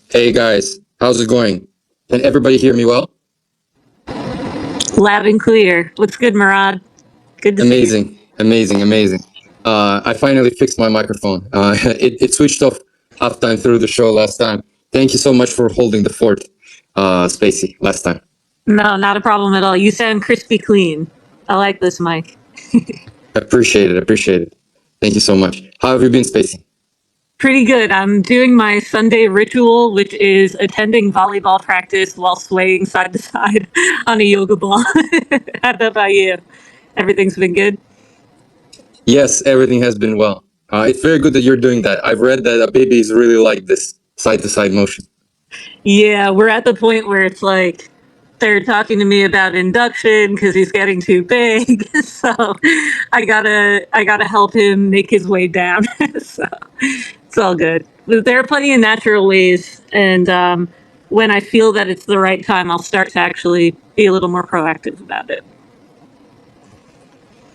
Hey guys, how's it going? Can everybody hear me well? Loud and clear. What's good, Murad? Good to see you. Amazing. I finally fixed my microphone. It switched off halftime through the show last time. Thank you so much for holding the fort, Spacey, last time. No, not a problem at all. You sound crispy clean. I like this mic. Appreciate it. Thank you so much. How have you been, Spacey? Pretty good. I'm doing my Sunday ritual, which is attending volleyball practice while swaying side to side on a yoga ball. How about you? Everything's been good? Yes, everything has been well. It's very good that you're doing that. I've read that babies really like this side-to-side motion. Yeah, we're at the point where it's like they're talking to me about induction because he's getting too big. So I gotta help him make his way down. So it's all good. There are plenty of natural ways, and when I feel that it's the right time, I'll start to actually be a little more proactive about it.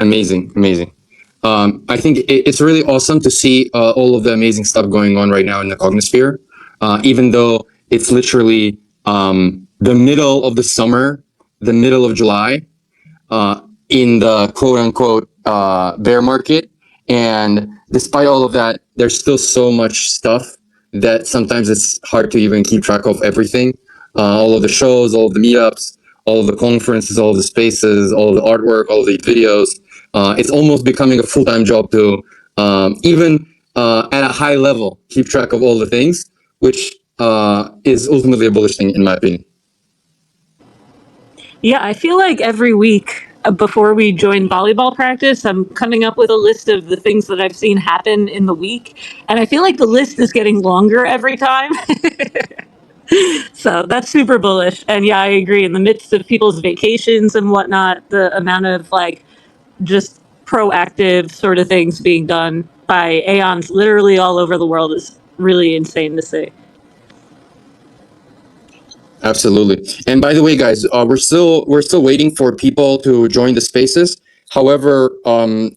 Amazing. I think it's really awesome to see all of the amazing stuff going on right now in the Cognosphere, even though it's literally the middle of the summer, the middle of July, in the quote unquote bear market. And despite all of that, there's still so much stuff that sometimes it's hard to even keep track of everything. All of the shows, all of the meetups, all of the conferences, all of the spaces, all of the artwork, all of the videos. It's almost becoming a full-time job to even at a high level keep track of all the things, which is ultimately a bullish thing in my opinion. Yeah, I feel like every week before we join volleyball practice, I'm coming up with a list of the things that I've seen happen in the week. And I feel like the list is getting longer every time. So that's super bullish. And yeah, I agree. In the midst of people's vacations and whatnot, the amount of like just proactive sort of things being done by Aeons literally all over the world is really insane to see. Absolutely. And by the way, guys, we're still waiting for people to join the spaces. However,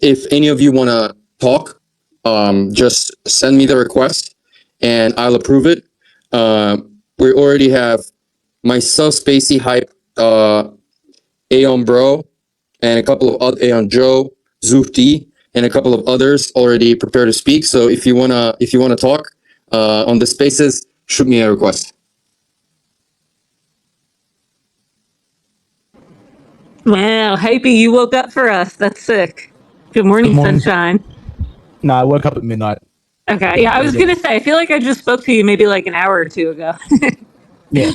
if any of you want to talk, just send me the request, and I'll approve it. We already have myself, Spacey, Hype, Aeon Bro, and a couple of other Aeon Joe, Zufti, and a couple of others already prepared to speak. So if you wanna talk on the spaces, shoot me a request. Wow, Hypey, you woke up for us. That's sick. Good morning, Good morning. sunshine. No, I woke up at midnight. Okay, yeah, I was gonna say, I feel like I just spoke to you maybe like an hour or two ago. Yeah.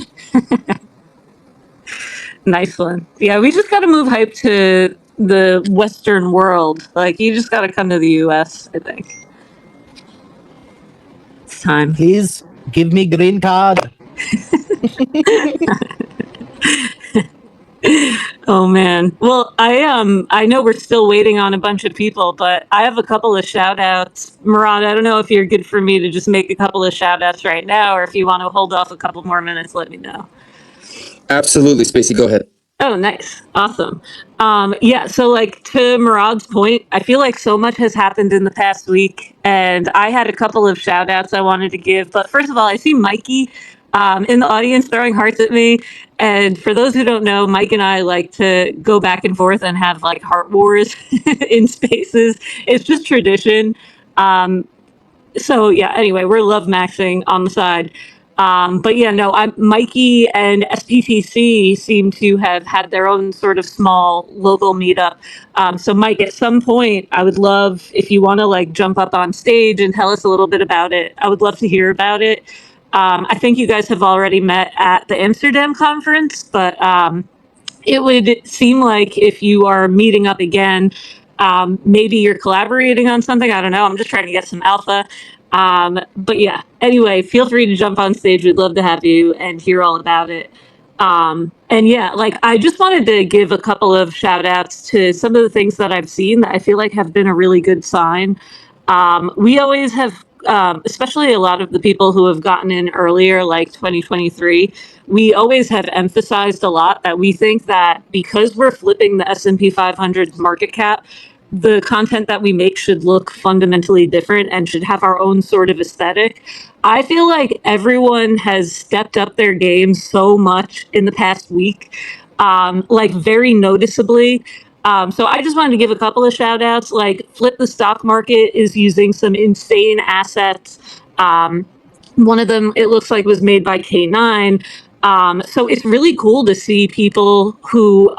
Nice one. Yeah, we just gotta move Hype to the Western world. Like, you just gotta come to the US, I think. It's time. Please give me green card. Oh man. Well, I know we're still waiting on a bunch of people, but I have a couple of shout outs. Murad, I don't know if you're good for me to just make a couple of shout outs right now, or if you want to hold off a couple more minutes, let me know. Absolutely, Spacey, go ahead. Oh, nice. Awesome. Yeah, so like to Murad's point, I feel like so much has happened in the past week, and I had a couple of shout outs I wanted to give. But first of all, I see Mikey in the audience throwing hearts at me. And for those who don't know, Mike and I like to go back and forth and have like heart wars in spaces. It's just tradition. So yeah, anyway, we're love maxing on the side. But yeah, no, Mikey and SPTC seem to have had their own sort of small local meetup. So Mike, at some point, I would love if you want to like jump up on stage and tell us a little bit about it. I would love to hear about it. I think you guys have already met at the Amsterdam conference, but it would seem like if you are meeting up again, maybe you're collaborating on something. I don't know. I'm just trying to get some alpha. But yeah, anyway, feel free to jump on stage. We'd love to have you and hear all about it. And yeah, like I just wanted to give a couple of shout outs to some of the things that I've seen that I feel like have been a really good sign. We always have, especially a lot of the people who have gotten in earlier, like 2023, we always have emphasized a lot that we think that because we're flipping the S&P 500's market cap, the content that we make should look fundamentally different and should have our own sort of aesthetic. I feel like everyone has stepped up their game so much in the past week, like very noticeably. So I just wanted to give a couple of shout outs. Like Flip the Stock Market is using some insane assets. One of them, it looks like, was made by K9. So it's really cool to see people who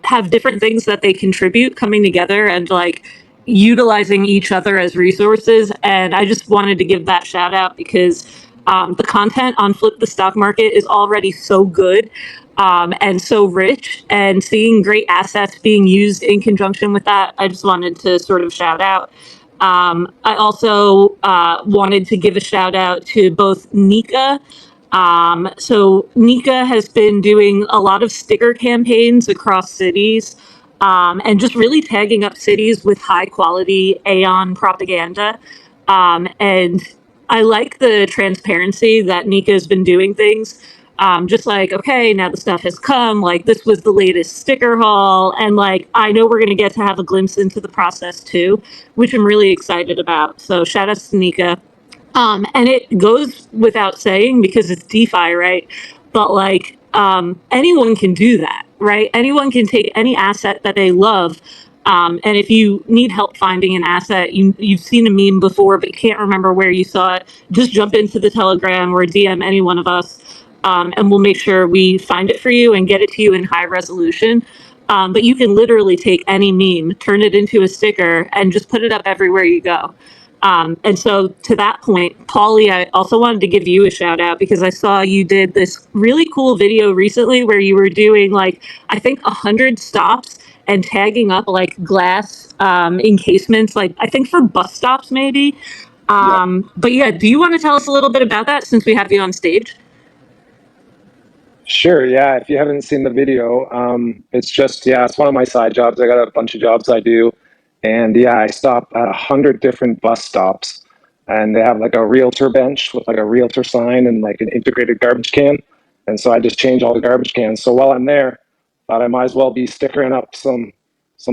have different things that they contribute coming together and like utilizing each other as resources. And I just wanted to give that shout out because the content on Flip the Stock Market is already so good and so rich. And seeing great assets being used in conjunction with that, I just wanted to sort of shout out. I also wanted to give a shout out to both Nika. So Nika has been doing a lot of sticker campaigns across cities and just really tagging up cities with high quality Aeon propaganda. And I like the transparency that Nika has been doing things. Just like, okay, now the stuff has come, like this was the latest sticker haul, and like I know we're gonna get to have a glimpse into the process too, which I'm really excited about. So shout out to Nika. And it goes without saying because it's DeFi, right? But like anyone can do that, right? Anyone can take any asset that they love. And if you need help finding an asset, you've seen a meme before, but you can't remember where you saw it, just jump into the Telegram or DM any one of us, and we'll make sure we find it for you and get it to you in high resolution. But you can literally take any meme, turn it into a sticker, and just put it up everywhere you go. And so to that point, Paulie, I also wanted to give you a shout out because I saw you did this really cool video recently where you were doing like, I think 100 stops and tagging up like glass encasements, like I think for bus stops maybe. But yeah, do you want to tell us a little bit about that since we have you on stage? Sure, yeah. If you haven't seen the video, it's just, yeah, it's one of my side jobs. I got a bunch of jobs I do. And yeah, I stop at 100 different bus stops. And they have like a realtor bench with like a realtor sign and like an integrated garbage can. And so I just change all the garbage cans. So while I'm there, thought I might as well be stickering up some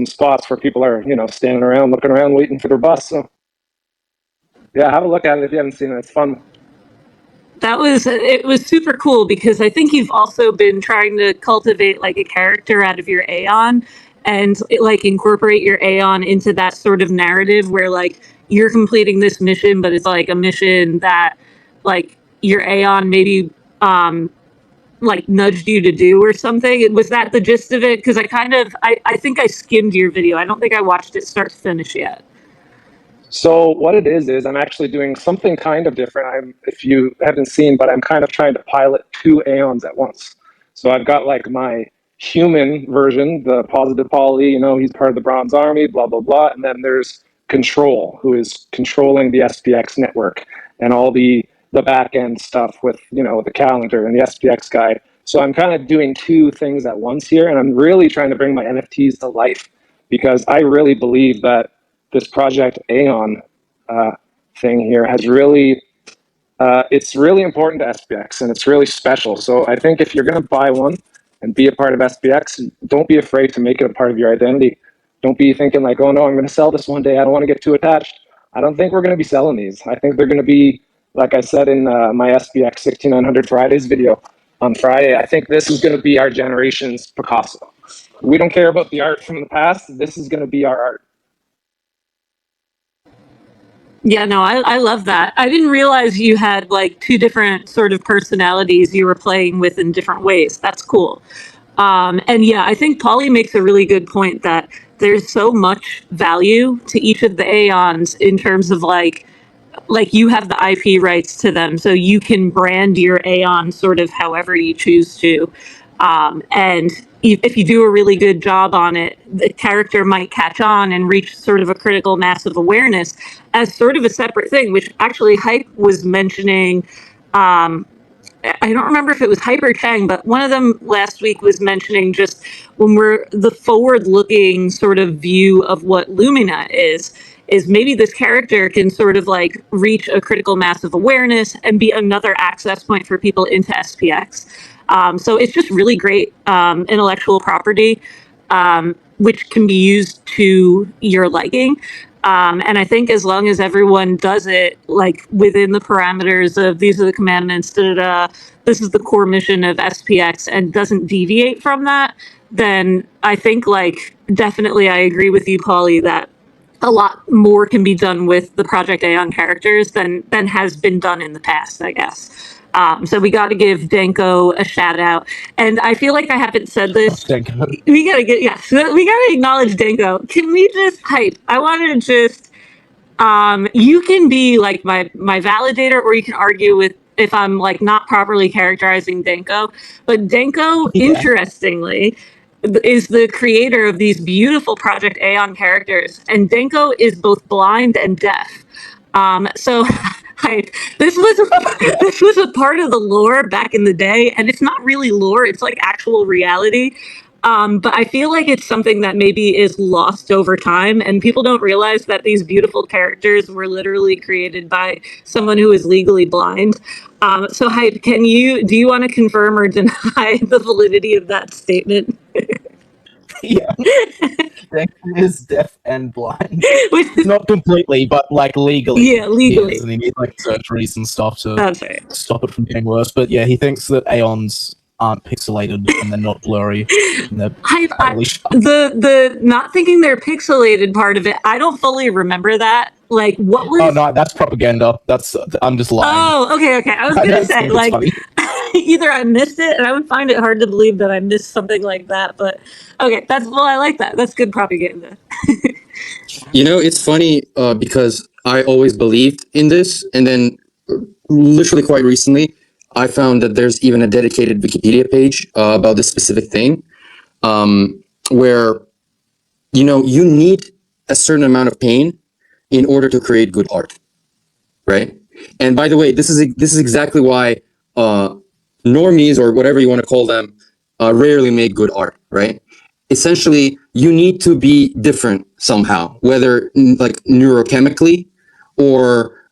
spots where people are, standing around, looking around, waiting for their bus. So yeah, have a look at it if you haven't seen it. It's fun. It was super cool because I think you've also been trying to cultivate like a character out of your Aeon and like incorporate your Aeon into that sort of narrative where like you're completing this mission, but it's like a mission that like your Aeon maybe like nudged you to do or something. Was that the gist of it? Because I think I skimmed your video. I don't think I watched it start to finish yet. So what it is I'm actually doing something kind of different. If you haven't seen, but I'm kind of trying to pilot two Aeons at once. So I've got like my human version, the positive poly, he's part of the Bronze Army, blah, blah, blah. And then there's Control, who is controlling the SPX network and all the back end stuff with, the calendar and the SPX guy. So I'm kind of doing two things at once here. And I'm really trying to bring my NFTs to life because I really believe that this project Aeon thing here has really, it's really important to SPX and it's really special. So I think if you're going to buy one and be a part of SPX, don't be afraid to make it a part of your identity. Don't be thinking like, oh no, I'm going to sell this one day. I don't want to get too attached. I don't think we're going to be selling these. I think they're going to be, like I said in my SPX6900 Fridays video on Friday, I think this is going to be our generation's Picasso. We don't care about the art from the past. This is going to be our art. Yeah, no, I love that. I didn't realize you had like two different sort of personalities you were playing with in different ways. That's cool. And yeah, I think Polly makes a really good point that there's so much value to each of the Aeons in terms of like you have the IP rights to them, so you can brand your Aeon sort of however you choose to. And if you do a really good job on it, the character might catch on and reach sort of a critical mass of awareness as sort of a separate thing, which actually Hype was mentioning. I don't remember if it was Hyper Chang, but one of them last week was mentioning just when we're the forward-looking sort of view of what Lumina is maybe this character can sort of like reach a critical mass of awareness and be another access point for people into SPX. So it's just really great intellectual property. which can be used to your liking. And I think as long as everyone does it like within the parameters of these are the commandments, this is the core mission of SPX, and doesn't deviate from that, then I think like definitely I agree with you, Paulie, that a lot more can be done with the Project Aeon characters than has been done in the past, I guess. So we got to give Denko a shout out, and I feel like I haven't said this. Denko. We gotta get we gotta acknowledge Denko. Can we just hype? I want to just you can be like my validator, or you can argue with if I'm like not properly characterizing Denko. But Denko, interestingly, is the creator of these beautiful Project Aeon characters, and Denko is both blind and deaf. So this was a part of the lore back in the day, and it's not really lore; it's like actual reality. But I feel like it's something that maybe is lost over time, and people don't realize that these beautiful characters were literally created by someone who is legally blind. So, Hype, do you want to confirm or deny the validity of that statement? Yeah. Denko is deaf and blind. Not completely, but like legally. Yeah, legally. Yes, and he needs like surgeries and stuff to That's right. stop it from getting worse. But yeah, he thinks that Aeons aren't pixelated and they're not blurry. And they're the not thinking they're pixelated part of it, I don't fully remember that. Like, what was? Oh no, that's propaganda. I'm just lying. Oh, okay. I was gonna say like either I missed it, and I would find it hard to believe that I missed something like that. But okay, I like that. That's good propaganda. You know, it's funny because I always believed in this, and then literally quite recently, I found that there's even a dedicated Wikipedia page about this specific thing, where, you know, you need a certain amount of pain in order to create good art, right? And by the way, this is exactly why normies, or whatever you want to call them, rarely make good art, right? Essentially, you need to be different somehow, whether like neurochemically or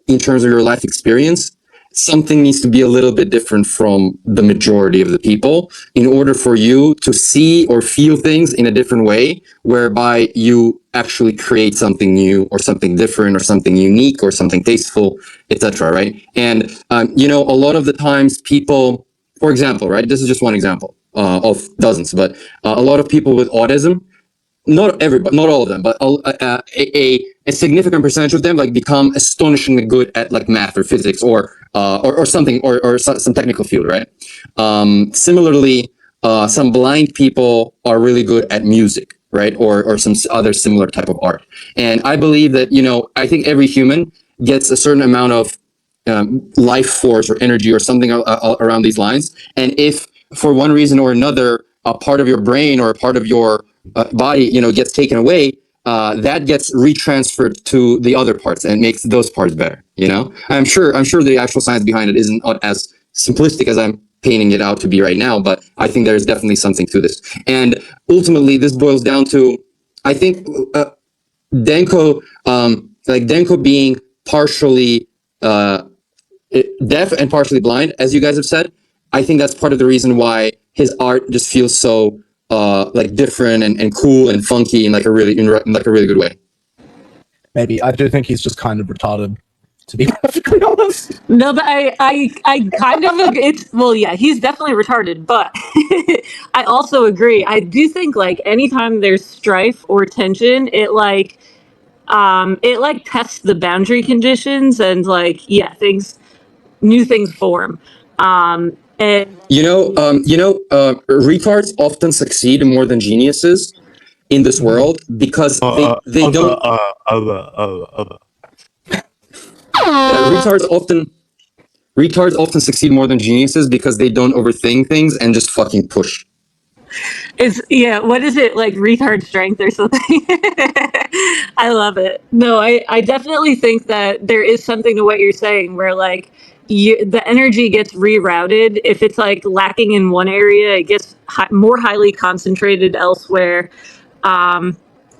in terms of your life experience. Something needs to be a little bit different from the majority of the people in order for you to see or feel things in a different way, whereby you actually create something new or something different or something unique or something tasteful, etc. Right? And you know, a lot of the times people, for example, right? This is just one example of dozens, but a lot of people with autism, not everybody, not all of them, but a significant percentage of them like become astonishingly good at like math or physics or something or some technical field, right? Similarly, some blind people are really good at music, right? Or some other similar type of art. And I believe that, you know, I think every human gets a certain amount of life force or energy or something around these lines. And if for one reason or another, a part of your brain or a part of your body, you know, gets taken away, that gets retransferred to the other parts and makes those parts better. You know, I'm sure the actual science behind it isn't as simplistic as I'm painting it out to be right now, but I think there's definitely something to this. And ultimately, this boils down to, I think, Denko, like Denko being partially deaf and partially blind, as you guys have said. I think that's part of the reason why his art just feels so like different and cool and funky in like a really good way. Maybe. I do think he's just kind of retarded, to be perfectly honest. No, but I kind of it's well, yeah, he's definitely retarded, but I also agree. I do think like anytime there's strife or tension, it like tests the boundary conditions, and like new things form. And retards often succeed more than geniuses in this world because they don't. Retards often succeed more than geniuses because they don't overthink things and just fucking push. What is it, like retard strength or something? I love it. No, I definitely think that there is something to what you're saying where like the energy gets rerouted. If it's like lacking in one area, it gets more highly concentrated elsewhere. And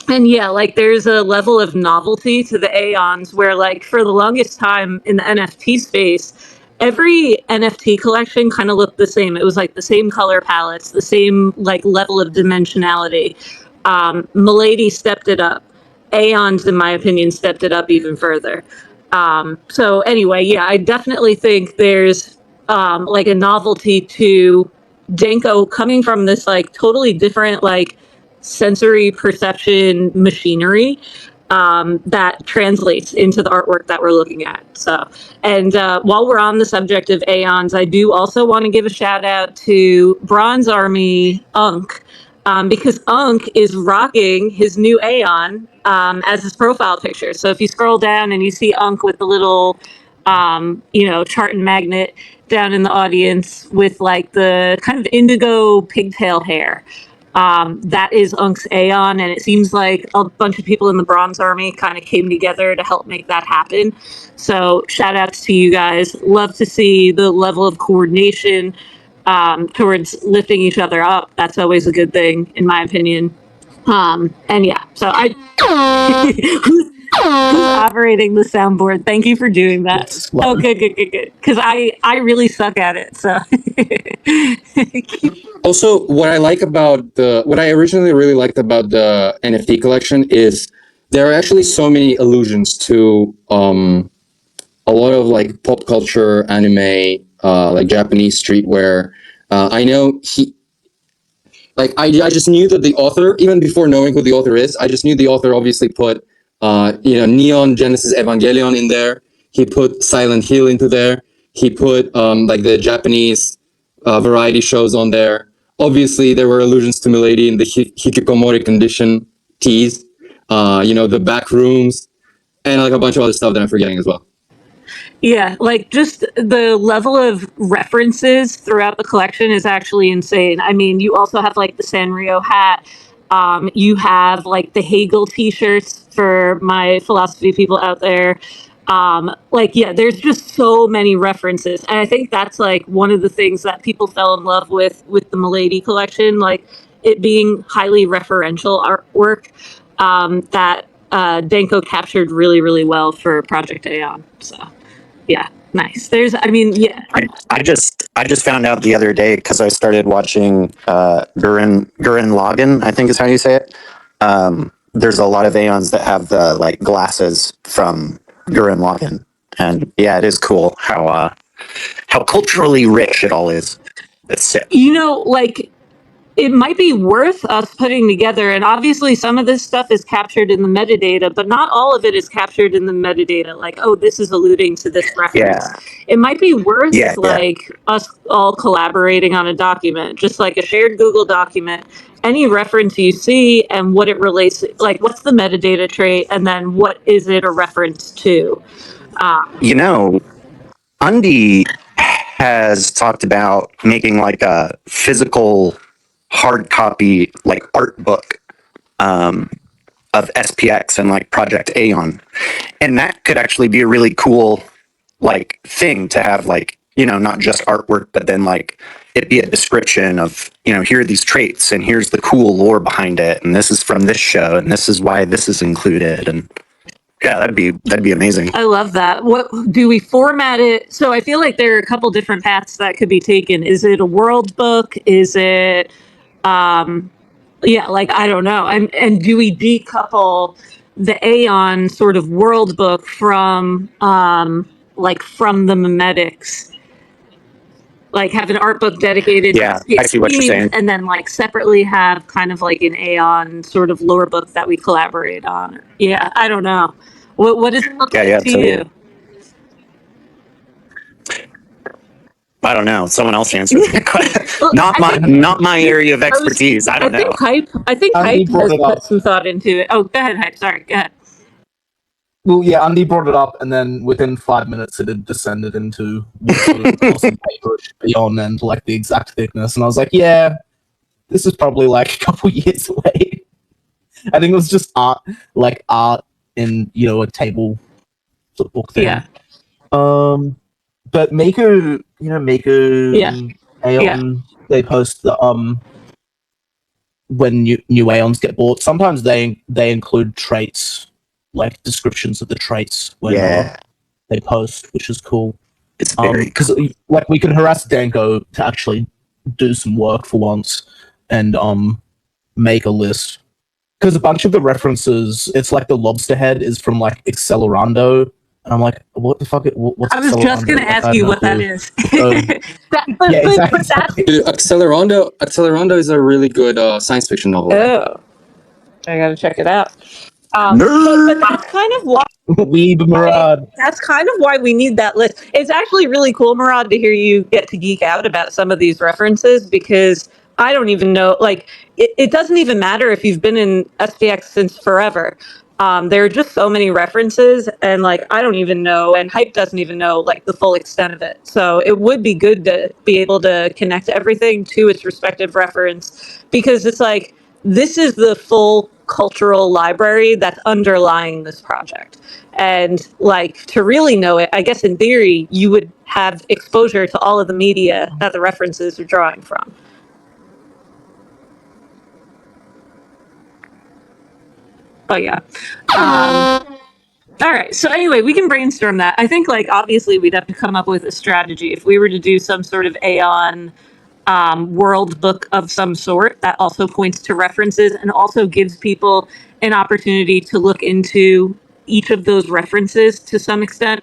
yeah, like there's a level of novelty to the Aeons where like for the longest time in the NFT space, every NFT collection kind of looked the same. It was like the same color palettes, the same like level of dimensionality. Milady stepped it up. Aeons, in my opinion, stepped it up even further. So anyway, yeah, I definitely think there's like a novelty to Denko coming from this like totally different like sensory perception machinery that translates into the artwork that we're looking at. So, and while we're on the subject of Aeons, I do also want to give a shout out to Bronze Army Unk. Because Unk is rocking his new Aeon as his profile picture. So if you scroll down and you see Unk with the little, chart and magnet down in the audience with like the kind of indigo pigtail hair, that is Unk's Aeon, and it seems like a bunch of people in the Bronze Army kind of came together to help make that happen. So shout outs to you guys. Love to see the level of coordination towards lifting each other up. That's always a good thing, in my opinion. And yeah, so who's operating the soundboard? Thank you for doing that. It's Oh, like, good. Because I really suck at it. So Also, what I originally really liked about the NFT collection is there are actually so many allusions to a lot of like pop culture, anime, like Japanese streetwear. I know I just knew that the author, even before knowing who the author is, I just knew the author obviously put, Neon Genesis Evangelion in there. He put Silent Hill into there. He put like the Japanese variety shows on there. Obviously, there were allusions to Milady in the Hikikomori condition tease, the back rooms, and like a bunch of other stuff that I'm forgetting as well. yeah, like just the level of references throughout the collection is actually insane. I mean, you also have like the Sanrio hat. You have like the Hegel t-shirts for my philosophy people out there. Yeah, there's just so many references. And I think that's like one of the things that people fell in love with the Milady collection, like it being highly referential artwork that Denko captured really, really well for Project Aeon. So yeah, nice. I just found out the other day because I started watching Gurren Lagann, I think is how you say it. There's a lot of Aeons that have the like glasses from Gurren Lagann, and yeah, it is cool how culturally rich it all is. That's sick. Like it might be worth us putting together, and obviously some of this stuff is captured in the metadata, but not all of it is captured in the metadata. Like, oh, this is alluding to this reference. Yeah. It might be worth us all collaborating on a document, just like a shared Google document. Any reference you see and what it relates, like what's the metadata trait, and then what is it a reference to? Undy has talked about making like a physical hard copy like art book of SPX and like Project Aeon, and that could actually be a really cool like thing to have, like, not just artwork, but then like it be a description of, here are these traits and here's the cool lore behind it, and this is from this show and this is why this is included. And yeah, that'd be amazing. I love that. What do we format it? So I feel like there are a couple different paths that could be taken. Is it a world book? Is it I don't know. And do we decouple the Aeon sort of world book from from the memetics? Like have an art book dedicated to I see what you're saying. And then like separately have kind of like an Aeon sort of lore book that we collaborate on. Yeah, I don't know. What does it look like to you? I don't know. Someone else answer that question. Not my area of expertise. I don't know. I think Hype has put some thought into it. Oh, go ahead, Hype. Sorry, go ahead. Well, yeah, Andy brought it up, and then within 5 minutes, it had descended into what sort of awesome paper it should be on, and like the exact thickness. And I was like, yeah, this is probably like a couple years away. I think it was just art in a table sort of book thing. Yeah. But Maker, Aeon, they post the when new Aeons get bought. Sometimes they include traits, like descriptions of the traits when they post, which is cool. It's very because like we can harass Denko to actually do some work for once and make a list because a bunch of the references, it's like the lobster head is from like Accelerando, and I'm like, what the fuck? What's I was just going to ask you what that is. Yeah, exactly. But that's, Accelerando is a really good science fiction novel. oh, I got to check it out. Nerd. But that's kind of why Weeb Murad. that's kind of why we need that list. It's actually really cool, Murad, to hear you get to geek out about some of these references, because I don't even know, like, it doesn't even matter if you've been in SPX since forever. There are just so many references, and like, I don't even know, and Hype doesn't even know like the full extent of it. So it would be good to be able to connect everything to its respective reference, because it's like, this is the full cultural library that's underlying this project. And like, to really know it, I guess in theory, you would have exposure to all of the media that the references are drawing from. But yeah. All right. So anyway, we can brainstorm that. I think, like, obviously we'd have to come up with a strategy if we were to do some sort of Aeon world book of some sort that also points to references and also gives people an opportunity to look into each of those references to some extent.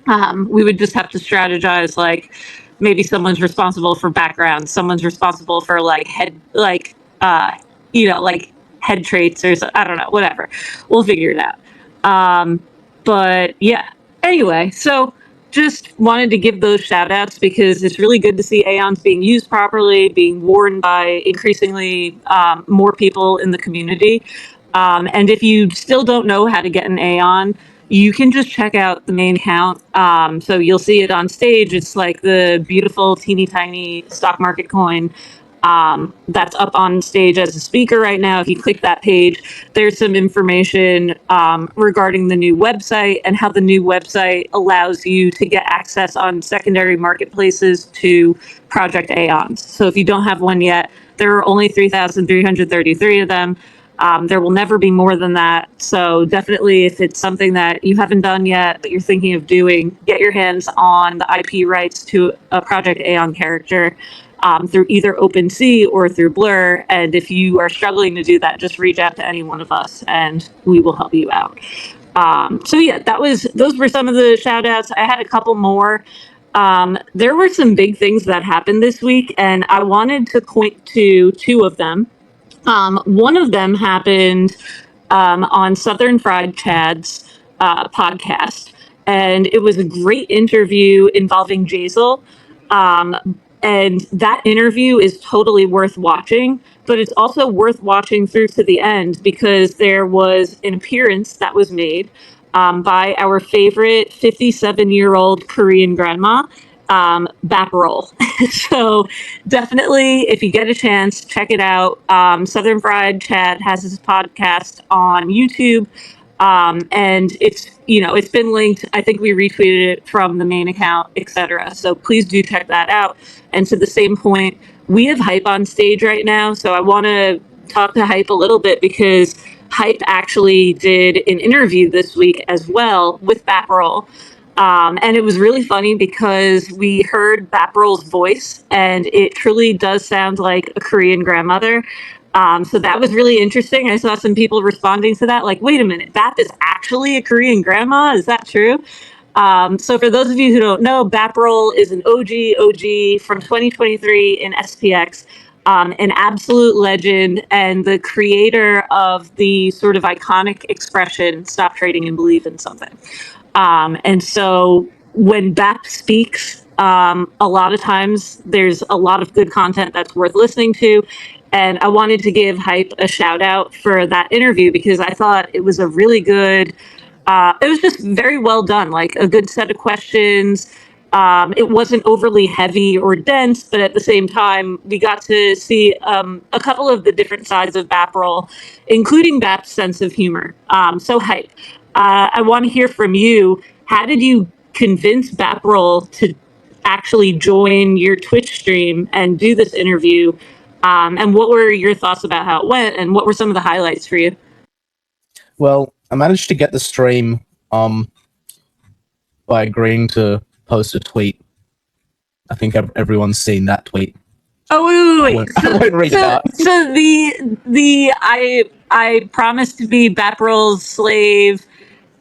We would just have to strategize, like, maybe someone's responsible for background, someone's responsible for like head, like, like head traits, or I don't know, whatever. We'll figure it out. But yeah, anyway, so just wanted to give those shout outs because it's really good to see Aeons being used properly, being worn by increasingly more people in the community. And if you still don't know how to get an Aeon, you can just check out the main account. So you'll see it on stage. It's like the beautiful, teeny tiny stock market coin that's up on stage as a speaker right now. If you click that page, there's some information regarding the new website and how the new website allows you to get access on secondary marketplaces to Project Aeons. So if you don't have one yet, there are only 3,333 of them. There will never be more than that. So definitely, if it's something that you haven't done yet, but you're thinking of doing, get your hands on the IP rights to a Project Aeon character through either OpenSea or through Blur. And if you are struggling to do that, just reach out to any one of us and we will help you out. So yeah, those were some of the shout outs. I had a couple more. There were some big things that happened this week, and I wanted to point to two of them. One of them happened on Southern Fried Chad's podcast, and it was a great interview involving Jazel. And that interview is totally worth watching, but it's also worth watching through to the end because there was an appearance that was made by our favorite 57-year-old Korean grandma, Bap Roll. So definitely, if you get a chance, check it out. Southern Fried Chad has his podcast on YouTube. And it's been linked. I think we retweeted it from the main account, etc. So please do check that out. And to the same point, we have Hype on stage right now. So I want to talk to Hype a little bit because Hype actually did an interview this week as well with Baproll. And it was really funny because we heard Baproll's voice, and it truly does sound like a Korean grandmother. So that was really interesting. I saw some people responding to that, like, wait a minute, Bap is actually a Korean grandma? Is that true? So for those of you who don't know, Baproll is an OG from 2023 in SPX, an absolute legend and the creator of the sort of iconic expression, stop trading and believe in something. And so when Bap speaks, a lot of times there's a lot of good content that's worth listening to. And I wanted to give Hype a shout out for that interview because I thought it was a really good, it was just very well done, like a good set of questions. It wasn't overly heavy or dense, but at the same time, we got to see a couple of the different sides of Baproll, including Bap's sense of humor. So Hype, I want to hear from you. How did you convince Baproll to actually join your Twitch stream and do this interview? And what were your thoughts about how it went, and what were some of the highlights for you? Well, I managed to get the stream by agreeing to post a tweet. I think everyone's seen that tweet. Oh wait. I won't read it out. So the I promised to be Baprol's slave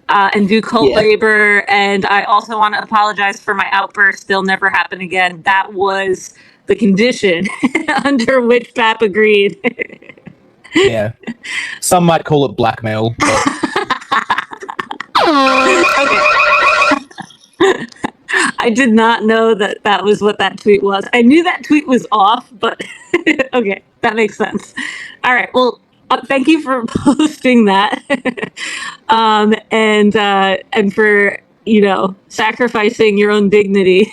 and do cult Yeah. labor, and I also want to apologize for my outburst. They'll never happen again. That was the condition under which Bap agreed. Yeah. Some might call it blackmail, but Okay. I did not know that that was what that tweet was. I knew that tweet was off, but okay, that makes sense. All right. Well, thank you for posting that, and for sacrificing your own dignity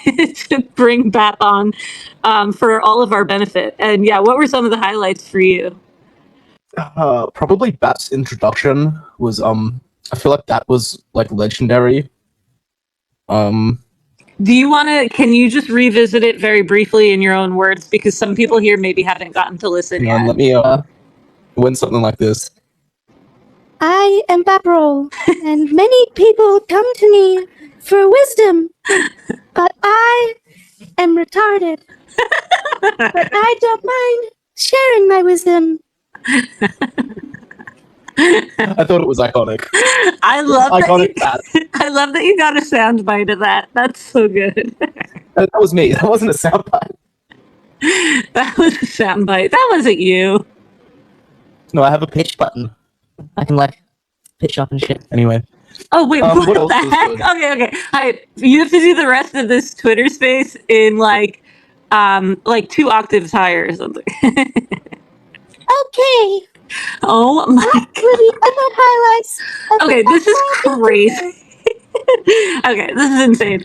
to bring Bap on for all of our benefit. And yeah, what were some of the highlights for you? probably Bat's introduction was I feel like that was like legendary. Do you want to? Can you just revisit it very briefly in your own words, because some people here maybe haven't gotten to listen Hang yet. on, let me win something like this. I am Baprol, and many people come to me for wisdom, but I am retarded. But I don't mind sharing my wisdom. I thought it was iconic. I love Iconic that. Bat. I love that you got a soundbite of that. That's so good. That was me. That wasn't a soundbite. That was a soundbite. That wasn't you. No, I have a pitch Pitch button. I can like pitch up and shit. anyway. Oh wait, what what else the was heck? good? Okay. Hi, you have to do the rest of this Twitter space in like 2 octaves higher or something. Okay, Oh my. for the other highlights. Of Okay, the this is Baprol crazy. Okay, this is insane.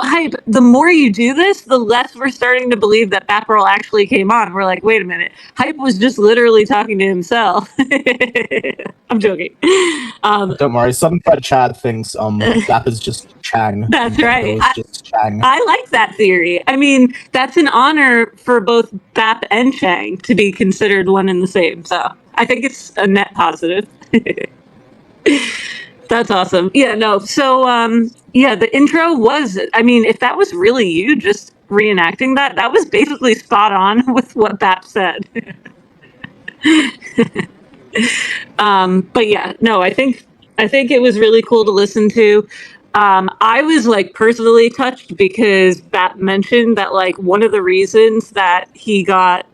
Hype, the more you do this, the less we're starting to believe that Batgirl actually came on. We're like, wait a minute. Hype was just literally talking to himself. I'm joking. Don't worry. Some Fred Chad thinks Bap is just Chang. That's and right. Baprol is just Chang. I like that theory. I mean, that's an honor for both Bap and Chang to be considered one and the same. So I think it's a net positive. That's awesome. Yeah, no. So, the intro was, I mean, if that was really you just reenacting that, that was basically spot on with what Bap said. But yeah, no, I think it was really cool to listen to. I was like personally touched because Bap mentioned that like one of the reasons that he got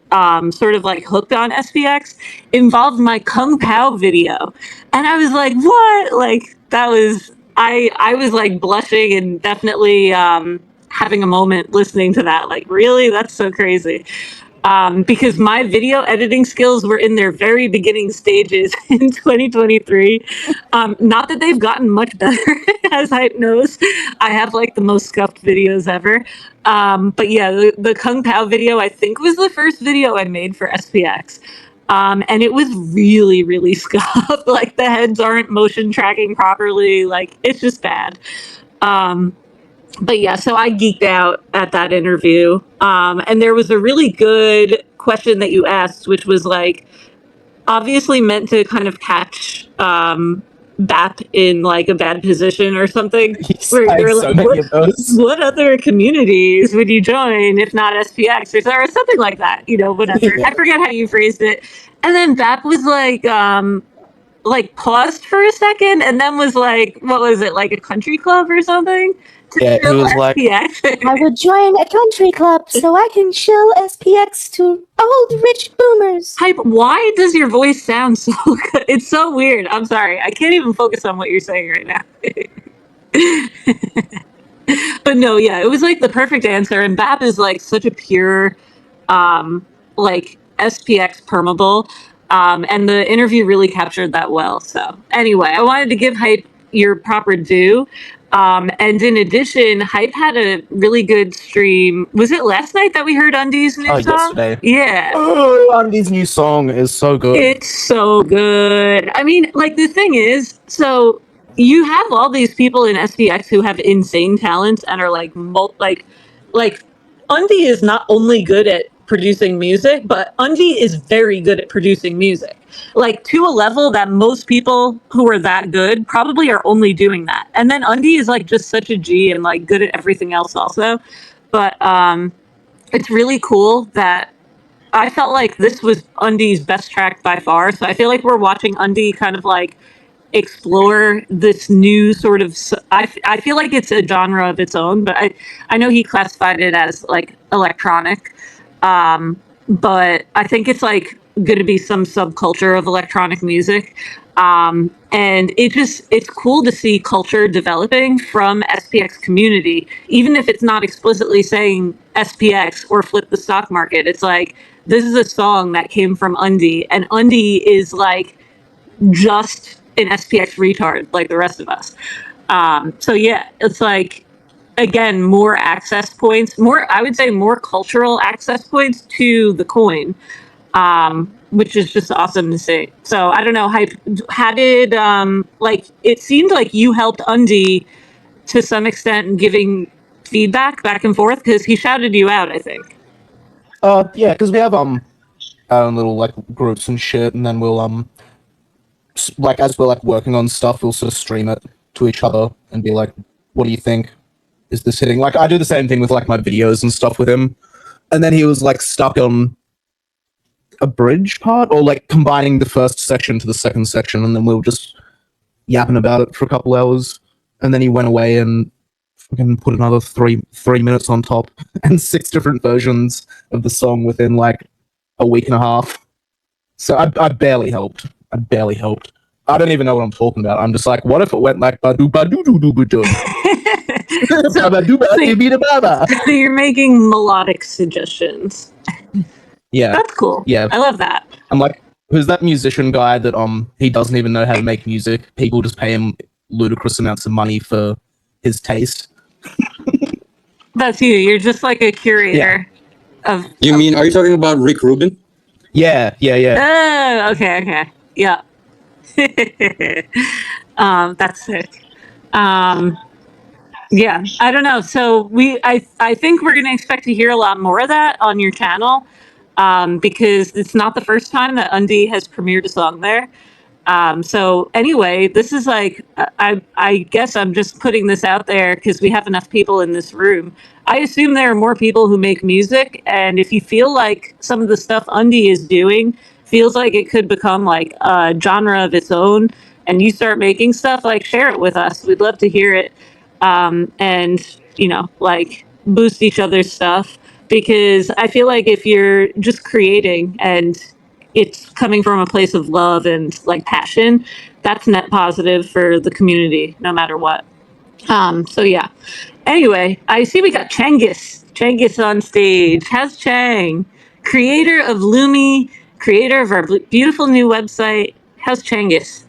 sort of like hooked on SPX involved my Kung Pao video, and I was like, what? Like that was I was like blushing and definitely having a moment listening to that. Like, really, that's so crazy. Because my video editing skills were in their very beginning stages in 2023. Not that they've gotten much better, as Hype knows. I have like the most scuffed videos ever. But yeah, the Kung Pao video, I think, was the first video I made for SPX. And it was really, really scuffed. Like the heads aren't motion tracking properly. Like it's just bad. But yeah, so I geeked out at that interview. And there was a really good question that you asked, which was like obviously meant to kind of catch BAP in like a bad position or something. I have so many of those. What other communities would you join if not SPX or something like that? Whatever. Yeah. I forget how you phrased it. And then BAP was like paused for a second and then was like, what was it, like a country club or something? Yeah, he was like, I would join a country club so I can shill SPX to old rich boomers. Hype, why does your voice sound so good? It's so weird. I'm sorry. I can't even focus on what you're saying right now. But no, yeah, it was like the perfect answer. And BAP is like such a pure, like SPX permeable. And the interview really captured that well. So anyway, I wanted to give Hype your proper due. And in addition, Hype had a really good stream. Was it last night that we heard Undi's new song? yesterday. Yeah. Oh, Andy's new song is so good. It's so good. I mean, like the thing is, so you have all these people in SPX who have insane talents and are like Undi is not only good at producing music, but Undi is very good at producing music. Like to a level that most people who are that good probably are only doing that. And then Undi is like just such a G and like good at everything else also. But it's really cool that I felt like this was Undi's best track by far. So I feel like we're watching Undi kind of like explore this new sort of. I feel like it's a genre of its own, but I know he classified it as like electronic. But I think it's like going to be some subculture of electronic music. And it's cool to see culture developing from SPX community, even if it's not explicitly saying SPX or flip the stock market. It's like, this is a song that came from Undi, and Undi is like just an SPX retard like the rest of us. So yeah, it's like, again, more access points, I would say more cultural access points to the coin, which is just awesome to see. So I don't know, how did, like, it seemed like you helped Undi to some extent in giving feedback back and forth, because he shouted you out, I think. Yeah, because we have our own little like groups and shit, and then we'll like as we're like working on stuff, we'll sort of stream it to each other and be like, "What do you think? Is this hitting?" Like I do the same thing with like my videos and stuff with him, and then he was like stuck on a bridge part or like combining the first section to the second section, and then we were just yapping about it for a couple hours, and then he went away and fucking put another three minutes on top and 6 different versions of the song within like a week and a half. So I barely helped. I don't even know what I'm talking about. I'm just like, what if it went like ba-doo ba-doo-doo-doo-doo-doo? So you're making melodic suggestions. Yeah. That's cool. Yeah. I love that. I'm like, who's that musician guy that he doesn't even know how to make music? People just pay him ludicrous amounts of money for his taste. That's you. You're just like a curator of. You mean, are you talking about Rick Rubin? Yeah. Oh, okay. Yeah. That's sick. Yeah, I don't know. So I think we're going to expect to hear a lot more of that on your channel, because it's not the first time that Undi has premiered a song there. So anyway, this is like, I guess I'm just putting this out there because we have enough people in this room. I assume there are more people who make music, and if you feel like some of the stuff Undi is doing feels like it could become like a genre of its own, and you start making stuff, like, share it with us. We'd love to hear it, and like, boost each other's stuff, because I feel like if you're just creating and it's coming from a place of love and like passion, that's net positive for the community, no matter what. So yeah. Anyway, I see we got Changus on stage. How's Chang? Creator of Lumi, creator of our beautiful new website. How's Changus?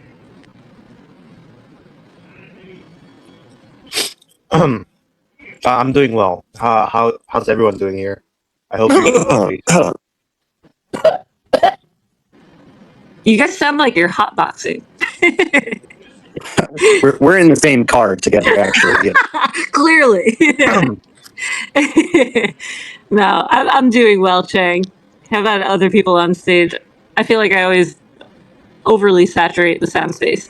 I'm doing well. How's everyone doing here? I hope you. You guys sound like you're hotboxing. We're in the same car together, actually. Yeah. Clearly. No, I'm doing well, Chang. How about other people on stage? I feel like I always overly saturate the sound space.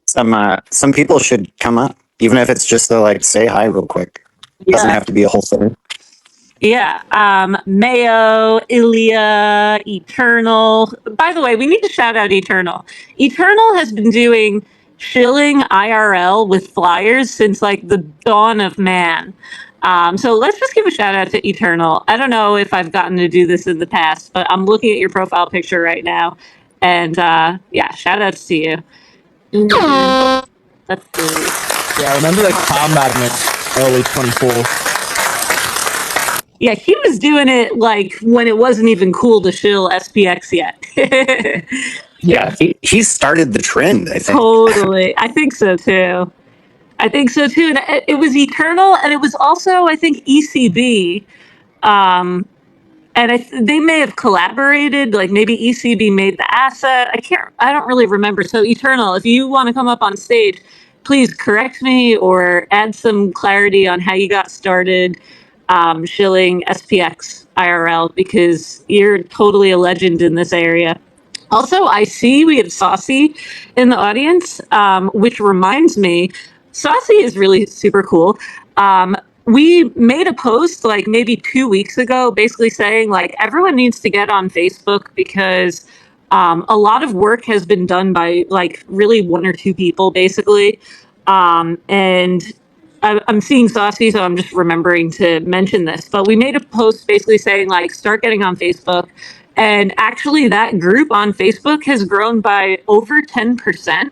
Some people should come up, even if it's just to like say hi real quick. Doesn't have to be a whole thing. Yeah. Mayo, Ilya, Eternal. By the way, we need to shout out Eternal. Eternal has been doing shilling IRL with flyers since like the dawn of man. So let's just give a shout out to Eternal. I don't know if I've gotten to do this in the past, but I'm looking at your profile picture right now. And yeah, shout outs to you. Let's see. Yeah, I remember the car magnet early 24. Yeah, he was doing it like when it wasn't even cool to shill SPX yet. Yeah, he started the trend, I think. Totally. I think so too. And it was Eternal, and it was also, I think, ECB. And they may have collaborated, like maybe ECB made the asset. I don't really remember. So Eternal, if you want to come up on stage, please correct me or add some clarity on how you got started shilling SPX IRL, because you're totally a legend in this area. Also, I see we have Saucy in the audience, which reminds me, Saucy is really super cool. we made a post like maybe 2 weeks ago, basically saying like everyone needs to get on Facebook because a lot of work has been done by like really one or two people, basically. And I'm seeing Saucy, so I'm just remembering to mention this. But we made a post basically saying like start getting on Facebook. And actually, that group on Facebook has grown by over 10%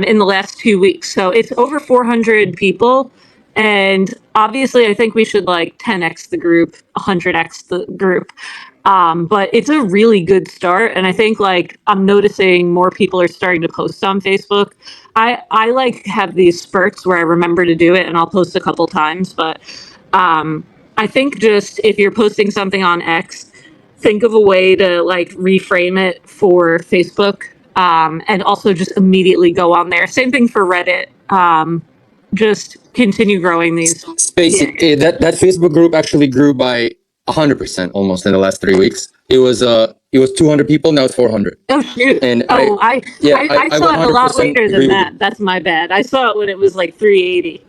in the last 2 weeks. So it's over 400 people. And obviously, I think we should like 10x the group, 100x the group. But it's a really good start. And I think like I'm noticing more people are starting to post on Facebook. I like have these spurts where I remember to do it and I'll post a couple times. But I think just if you're posting something on X, think of a way to like reframe it for Facebook, and also just immediately go on there. Same thing for Reddit. Just continue growing these. Space that Facebook group actually grew by 100% almost in the last 3 weeks. It was 200 people, now it's 400. Oh shoot! And I saw it a lot 100% later agree than with that. you. That's my bad. I saw it when it was like 380.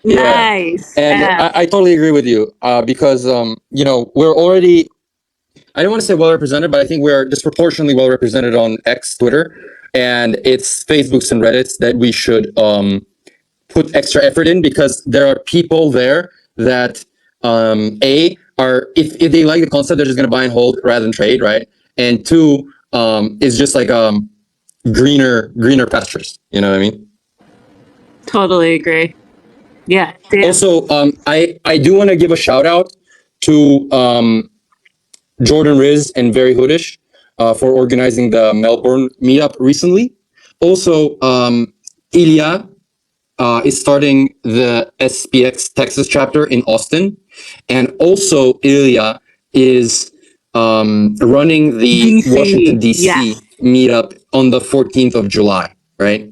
Yeah. Nice. And Yeah. I totally agree with you because we're already, I don't want to say well represented, but I think we're disproportionately well represented on X, Twitter, and it's Facebooks and Reddits that we should put extra effort in, because there are people there that are if they like the concept, they're just going to buy and hold rather than trade, right? And two, is just like greener pastures. You know what I mean? Totally agree. Yeah. Damn. Also, I do want to give a shout out to Jordan Riz and Very Hoodish for organizing the Melbourne meetup recently. Also, Ilya is starting the SPX Texas chapter in Austin, and also Ilya is running the DC, Washington DC yes. meetup on the 14th of July, right?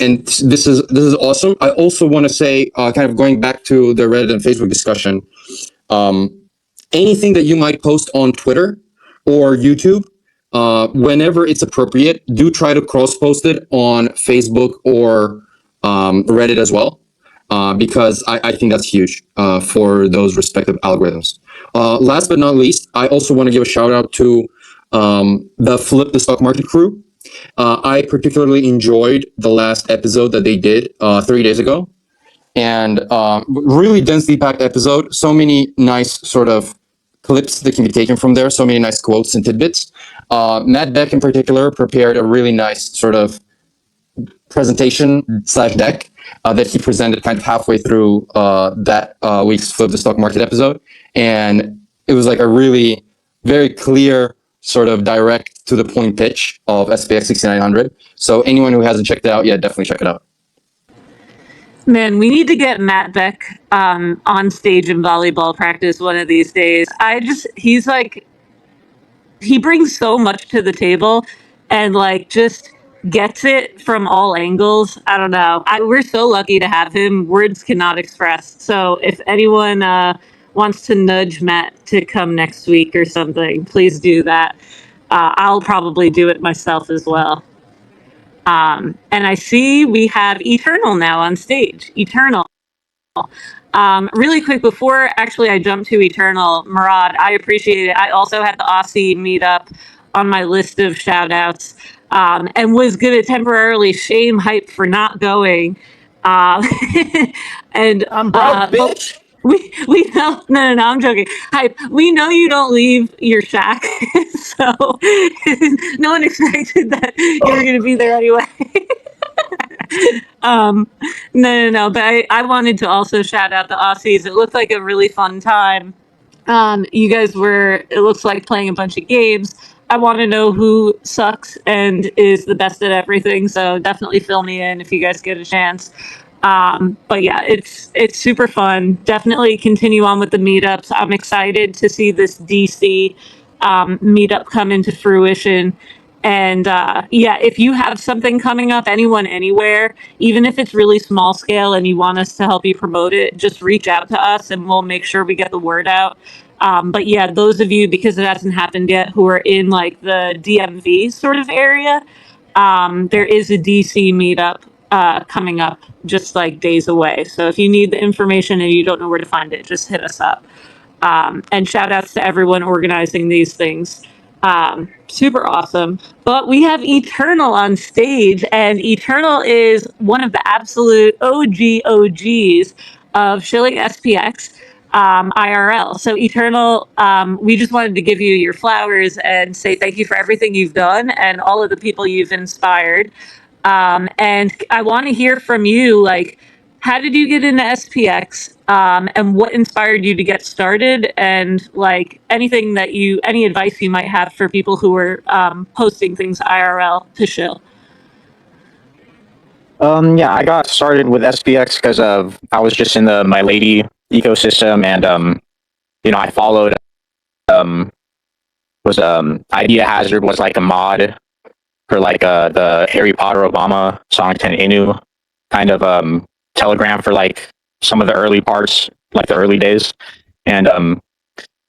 And this is awesome. I also want to say, kind of going back to the Reddit and Facebook discussion, anything that you might post on Twitter or YouTube, whenever it's appropriate, do try to cross-post it on Facebook or Reddit as well, because I think that's huge for those respective algorithms. Last but not least, I also want to give a shout out to the Flip the Stock Market crew. I particularly enjoyed the last episode that they did 3 days ago, and really densely packed episode. So many nice sort of clips that can be taken from there. So many nice quotes and tidbits. Matt Beck in particular prepared a really nice sort of presentation / deck that he presented kind of halfway through that week's Flip the Stock Market episode, and it was like a really very clear sort of direct to the point pitch of SPX6900. So anyone who hasn't checked it out yet, definitely check it out. Man, we need to get Matt Beck on stage in volleyball practice one of these days. He's like, he brings so much to the table and like just gets it from all angles. I don't know. We're so lucky to have him. Words cannot express. So if anyone wants to nudge Matt to come next week or something, please do that. I'll probably do it myself as well. And I see we have Eternal now on stage. Eternal. Really quick, before actually I jump to Eternal, Murad, I appreciate it. I also had the Aussie meetup on my list of shout outs, and was going to temporarily shame Hype for not going. And I'm broke, bitch. we know, no, I'm joking. Hype, we know you don't leave your shack, so no one expected that you were going to be there anyway. No. But I wanted to also shout out the Aussies. It looked like a really fun time. You guys were, it looks like, playing a bunch of games. I want to know who sucks and is the best at everything. So definitely fill me in if you guys get a chance. But yeah, it's super fun. Definitely continue on with the meetups. I'm excited to see this DC meetup come into fruition. And yeah, if you have something coming up, anyone, anywhere, even if it's really small scale and you want us to help you promote it, just reach out to us and we'll make sure we get the word out. But yeah, those of you, because it hasn't happened yet, who are in like the DMV sort of area, there is a DC meetup coming up just like days away. So if you need the information and you don't know where to find it, just hit us up. And shout outs to everyone organizing these things. Super awesome. But we have Eternal on stage, and Eternal is one of the absolute OGs of Shilling SPX IRL. So Eternal, we just wanted to give you your flowers and say thank you for everything you've done and all of the people you've inspired. And I want to hear from you, like, how did you get into SPX? And what inspired you to get started? And like any advice you might have for people who are posting things IRL to Shill? Yeah, I got started with SPX because I was just in the My Lady ecosystem, and I followed Idea Hazard was like a mod for like the Harry Potter Obama Sonic 10 Inu kind of telegram for like some of the early parts, like the early days. And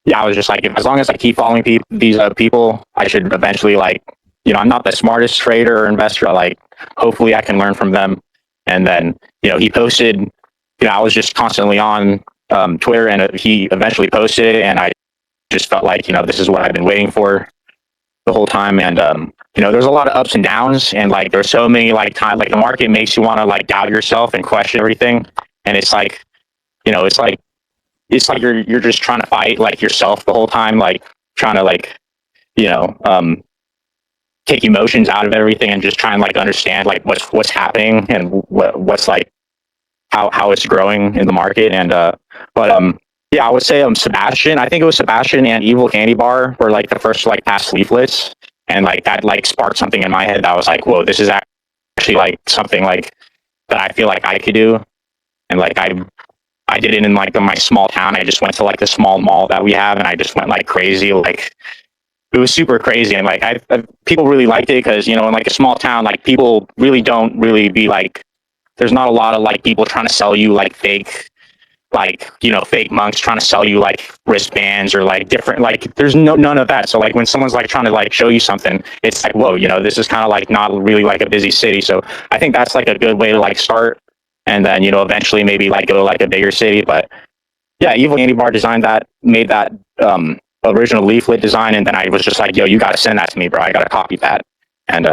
yeah, I was just like, as long as I keep following these people, I should eventually, like, I'm not the smartest trader or investor, like hopefully I can learn from them. And then he posted, I was just constantly on Twitter, and he eventually posted it, and I just felt like this is what I've been waiting for the whole time. And there's a lot of ups and downs, and like there's so many like time, like the market makes you want to like doubt yourself and question everything. And it's like it's like you're just trying to fight like yourself the whole time, like trying to like take emotions out of everything and just try and like understand like what's happening and what's like how it's growing in the market. And but yeah, I would say Sebastian. I think it was Sebastian and Evil Candy Bar were like the first like past leaflets, and like that like sparked something in my head that was like, whoa, this is actually like something like that I feel like I could do. And like I did it in like my small town. I just went to like the small mall that we have, and I just went like crazy. Like it was super crazy, and like I people really liked it because in like a small town, like people really don't really be like, there's not a lot of like people trying to sell you like fake, like fake monks trying to sell you like wristbands or like different, like there's none of that. So like when someone's like trying to like show you something, it's like, whoa, this is kind of like not really like a busy city. So I think that's like a good way to like start, and then eventually maybe like go to like a bigger city. But yeah, Evil Candy Bar made that original leaflet design, and then I was just like, yo, you got to send that to me, bro. I got to copy that. And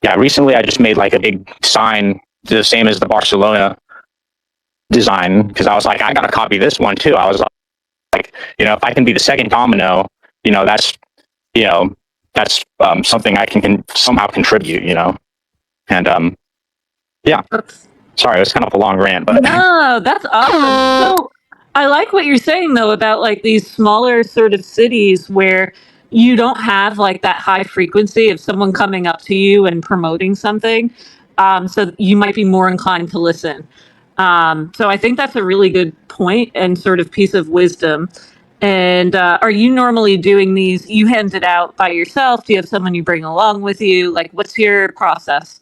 yeah, recently I just made like a big sign the same as the Barcelona design, because I was like, I got to copy this one too. I was like, if I can be the second domino, that's something I can somehow contribute, and yeah. Sorry, it was kind of a long rant, but No, that's awesome. So I like what you're saying though about like these smaller sort of cities where you don't have like that high frequency of someone coming up to you and promoting something. So you might be more inclined to listen. So I think that's a really good point and sort of piece of wisdom. And are you normally doing these? You hand it out by yourself? Do you have someone you bring along with you? Like, what's your process?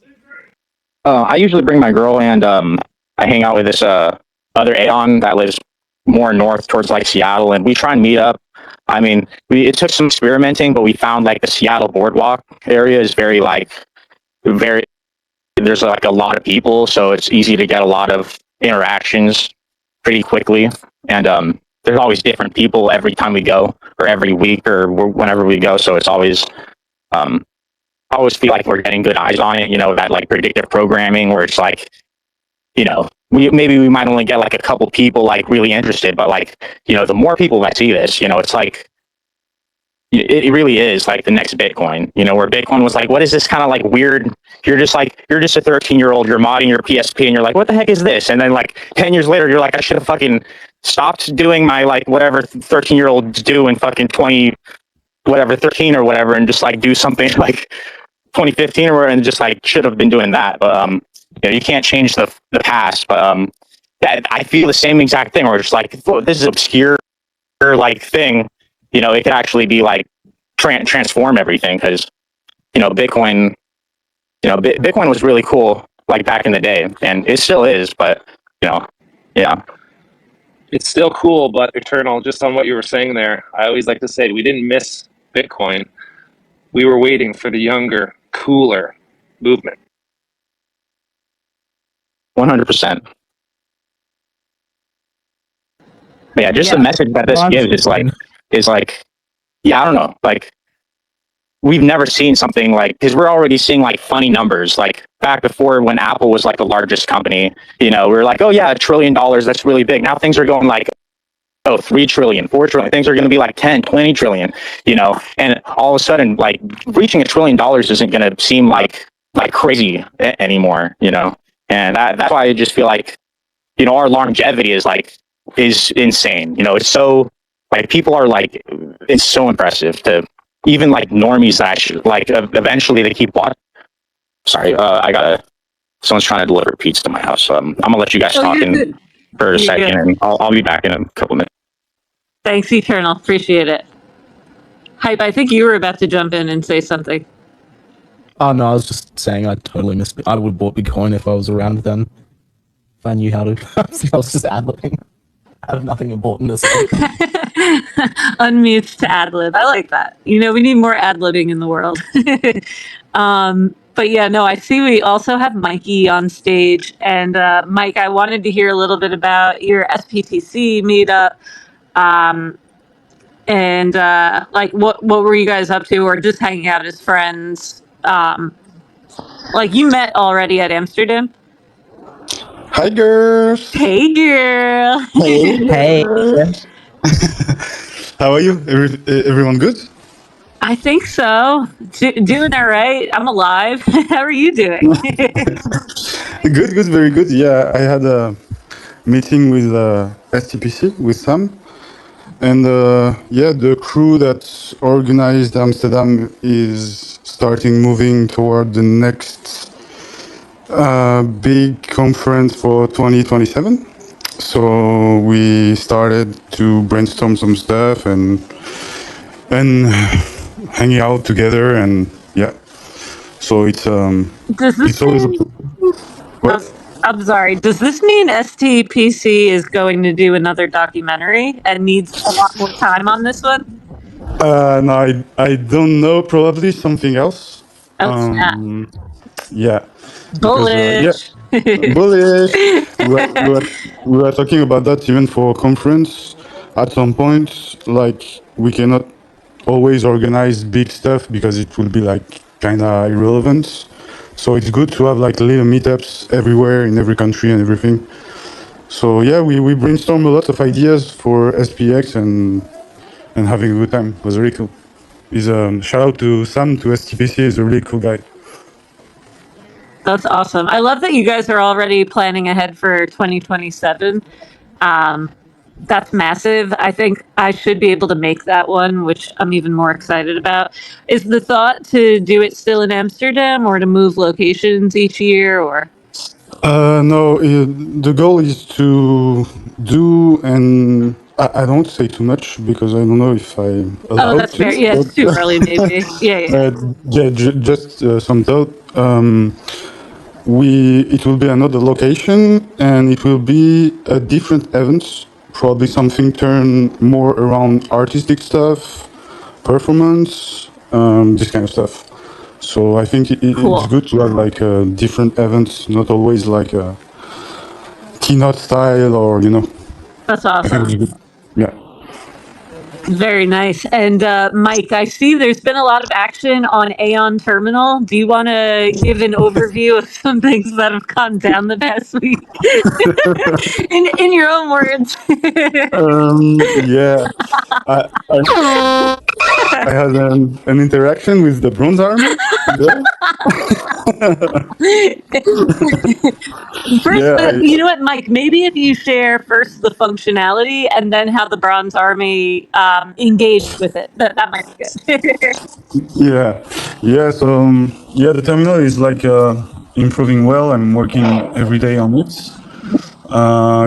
I usually bring my girl, and I hang out with this other Aeon that lives more north towards like Seattle, and we try and meet up. I mean, it took some experimenting, but we found like the Seattle boardwalk area is very there's like a lot of people, so it's easy to get a lot of interactions pretty quickly. And there's always different people every time we go, or every week, or whenever we go. So it's always I always feel like we're getting good eyes on it, that like predictive programming where it's like, we might only get like a couple people like really interested, but like, the more people that see this, it's like, it really is like the next Bitcoin, where Bitcoin was like, what is this kind of like weird? You're just a 13-year-old, you're modding your PSP, and you're like, what the heck is this? And then like 10 years later, you're like, I should have fucking stopped doing my like whatever 13-year-olds do in fucking 13 or whatever, and just like do something like 2015 or whatever, and just like should have been doing that. But you can't change the past. But I feel the same exact thing, where it's like, this is obscure like thing, it could actually be like transform everything, because Bitcoin, Bitcoin was really cool like back in the day, and it still is. But yeah. It's still cool, but Eternal, just on what you were saying there, I always like to say we didn't miss Bitcoin. We were waiting for the younger, cooler movement. 100%. Yeah, just the Yeah. message that this Mine's gives fine. is like, yeah, I don't know, like we've never seen something like, because we're already seeing like funny numbers. Like back before when Apple was like the largest company, we were like, oh yeah, $1 trillion, that's really big. Now things are going like, oh, 3 trillion, 4 trillion, things are going to be like 10, 20 trillion, and all of a sudden, like reaching $1 trillion isn't going to seem like crazy anymore, and that's why I just feel like, our longevity is insane. It's so like people are like, it's so impressive to even like normies that actually like eventually they keep watching. Sorry, someone's trying to deliver pizza to my house. So I'm gonna let you guys talk for a second, and I'll be back in a couple minutes. Thanks, Eternal. Appreciate it. Hype, I think you were about to jump in and say something. Oh no, I was just saying I totally missed it. I would have bought Bitcoin if I was around then. If I knew how to. I was just ad-libbing. I have nothing important to say. Unmute to ad-lib. I like that. We need more ad-libbing in the world. But yeah, no, I see we also have Mikey on stage. And Mike, I wanted to hear a little bit about your SPTC meetup. And like what were you guys up to, or just hanging out as friends? Like you met already at Amsterdam? Hi, girls. Hey, girl. Hey. How are you? Everyone good? I think so. Doing all right. I'm alive. How are you doing? Good, very good. Yeah, I had a meeting with STPC with Sam, and yeah, the crew that organized Amsterdam is starting moving toward the next big conference for 2027. So we started to brainstorm some stuff and hanging out together, and yeah. So it's Does this it's always mean, what? I'm sorry. Does this mean STPC is going to do another documentary and needs a lot more time on this one? No, I don't know. Probably something else. Oh, snap. Yeah, because Bullish. bullish. We were talking about that even for conference. At some point, like we cannot always organize big stuff because it will be like kind of irrelevant. So it's good to have like little meetups everywhere in every country and everything. So yeah, we brainstormed a lot of ideas for SPX and having a good time. It was really cool. He's shout out to Sam to STPC. He's a really cool guy. That's awesome. I love that you guys are already planning ahead for 2027. That's massive. I think I should be able to make that one, which I'm even more excited about. Is the thought to do it still in Amsterdam or to move locations each year, or? No, the goal is to do, and I don't say too much because I don't know if I'm allowed Oh, that's to. fair. Yeah, it's too early, maybe. Yeah. Yeah, just some thought. It will be another location, and it will be a different event. Probably something turned more around artistic stuff, performance, this kind of stuff. So I think Cool. it's good to have like different events, not always like a keynote style or That's I think it's awesome. good. Yeah. Very nice. And Mike, I see there's been a lot of action on Aeon Terminal. Do you want to give an overview of some things that have gone down the past week? in your own words. Yeah. I had an interaction with the Bronze Army. First, Yeah, you know what, Mike? Maybe if you share first the functionality and then how the Bronze Army engaged with it, that might be good. yeah. So yeah, the terminal is like improving well. I'm working every day on it.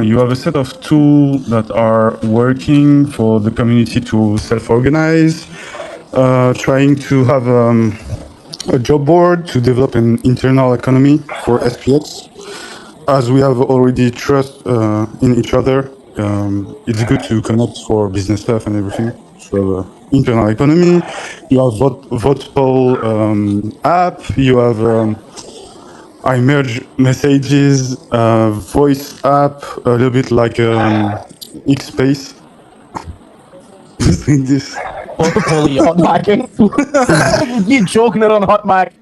You have a set of tools that are working for the community to self-organize, trying to have a job board to develop an internal economy for SPX. As we have already trust in each other, it's good to connect for business stuff and everything. So internal economy, you have vote poll app, you have I merge messages, voice app, a little bit like X Space. Between this. Fully hot micing. You're chalking it on hot mic.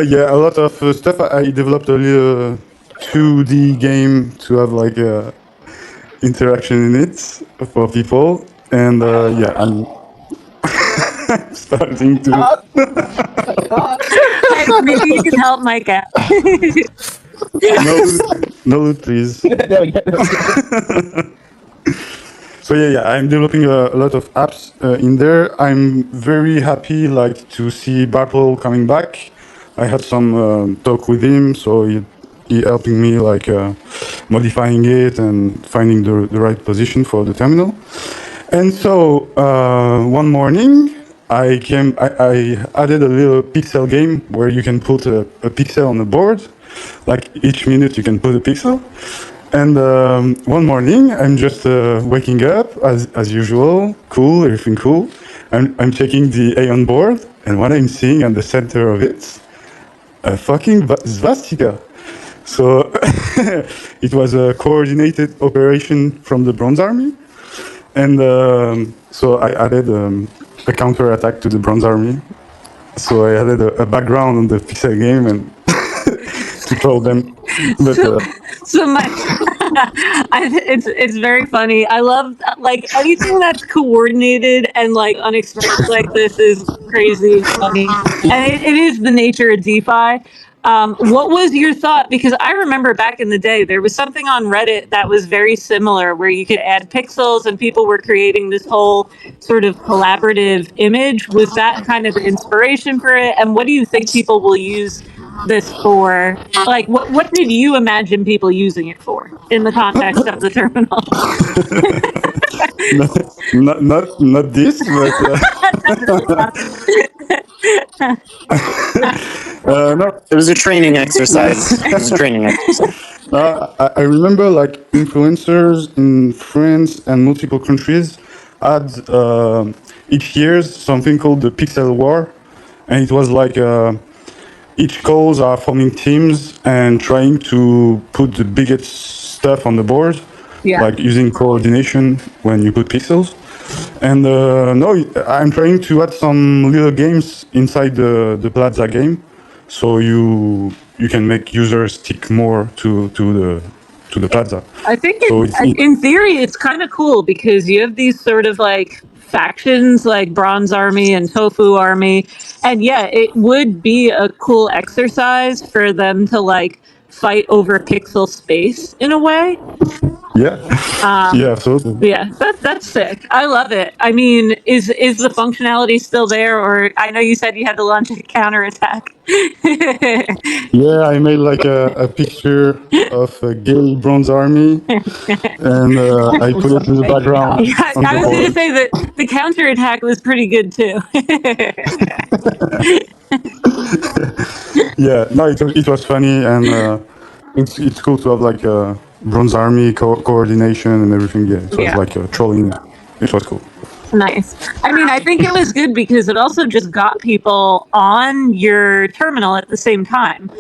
Yeah, a lot of stuff. I developed a little 2D game to have like interaction in it for people, and yeah, I'm starting to. Maybe you can help Mike out. No loot, please. There we go. So yeah, I'm developing a lot of apps in there. I'm very happy like to see Bartle coming back. I had some talk with him, so he helping me like modifying it and finding the right position for the terminal. And so one morning I added a little pixel game where you can put a pixel on the board. Like each minute you can put a pixel. And one morning, I'm just waking up as usual, cool, everything cool. I'm checking the Aeon board, and what I'm seeing at the center of it, a fucking swastika. So it was a coordinated operation from the Bronze Army, and so I added a counter attack to the Bronze Army. So I added a background on the pixel game and to troll them. But, So my, it's very funny. I love like anything that's coordinated and like unexpected like this is crazy funny, and it is the nature of DeFi. What was your thought? Because I remember back in the day, there was something on Reddit that was very similar where you could add pixels and people were creating this whole sort of collaborative image. Was that kind of the inspiration for it? And what do you think people will use this for? Like, what did you imagine people using it for in the context of the terminal? not this, but no. It was a training exercise. It was a training exercise. I remember like influencers in France and multiple countries had each year something called the Pixel War, and it was like each calls are forming teams and trying to put the biggest stuff on the board, like using coordination when you put pixels. And no, I'm trying to add some little games inside the Plaza game, so you can make users stick more to the Plaza. I think So in theory, it's kind of cool because you have these sort of like factions like Bronze Army and Tofu Army. And yeah, it would be a cool exercise for them to like fight over pixel space in a way. Yeah, yeah, absolutely. Yeah, that's sick. I love it. I mean, is the functionality still there? Or I know you said you had to launch a counterattack. Yeah, I made like a picture of a gay Bronze Army, and I put it in the background. Yeah, I was going to say that the counterattack was pretty good too. Yeah, no, it was funny, and it's cool to have like a Bronze Army coordination and everything. Yeah, it was like trolling. It was cool. Nice. I mean, I think it was good because it also just got people on your terminal at the same time.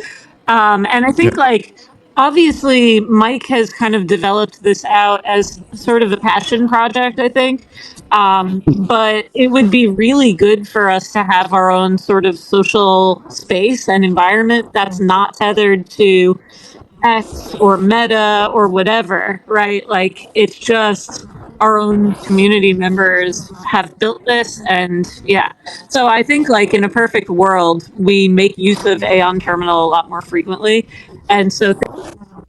And I think like obviously Mike has kind of developed this out as sort of a passion project, I think. But it would be really good for us to have our own sort of social space and environment that's not tethered to X or Meta or whatever, right? Like it's just our own community members have built this, and yeah. So I think like in a perfect world, we make use of Aeon Terminal a lot more frequently, and so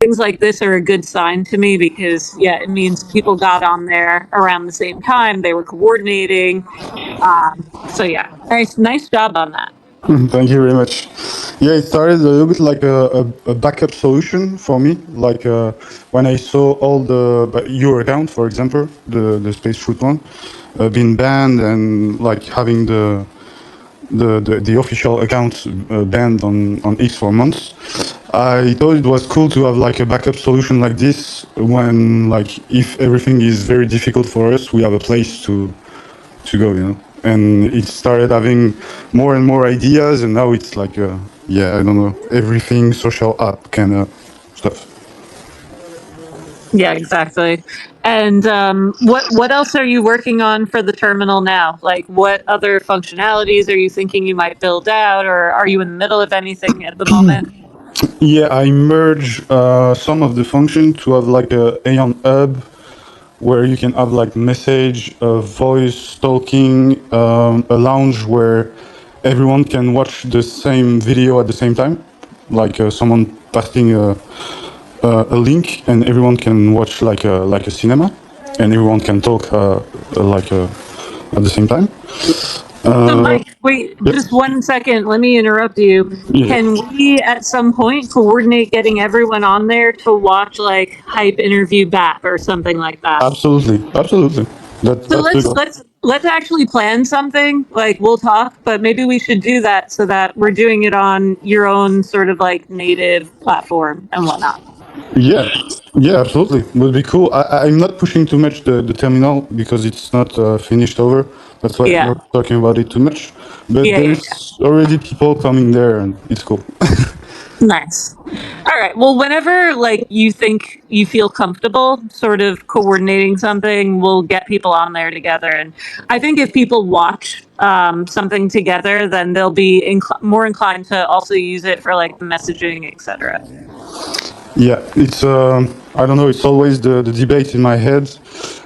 things like this are a good sign to me because yeah, it means people got on there around the same time. They were coordinating. So yeah, nice job on that. Thank you very much. Yeah, it started a little bit like a backup solution for me. Like when I saw all your account, for example, the Space Fruit one, being banned and like having the official account banned on X for months. I thought it was cool to have like a backup solution like this when like if everything is very difficult for us, we have a place to go, you know. and it started having more and more ideas, and now it's like, yeah, I don't know, everything social app kind of stuff. Yeah, exactly. And what else are you working on for the terminal now? Like, what other functionalities are you thinking you might build out, or are you in the middle of anything at the moment? Yeah, I merge some of the function to have like a Aeon hub where you can have like message, voice, talking, a lounge where everyone can watch the same video at the same time, like someone posting a link, and everyone can watch like a cinema, and everyone can talk like at the same time. So, Mike, wait Yep. just 1 second. Let me interrupt you. Yeah, Can we, at some point, coordinate getting everyone on there to watch like Hype interview back or something like that? absolutely, absolutely. So That's the let's goal. let's let's actually plan something. Like we'll talk, but maybe we should do that so that we're doing it on your own sort of like native platform and whatnot. Yeah, yeah, absolutely. Would be cool. I'm not pushing too much the terminal because it's not finished over. That's why I'm Yeah. not talking about it too much. But Yeah, yeah, yeah. there's already people coming there, and it's cool. Nice. All right. Well, whenever like you think you feel comfortable sort of coordinating something, we'll get people on there together. And I think if people watch something together, then they'll be more inclined to also use it for like the messaging, etc. Yeah, it's I don't know. It's always the debate in my head.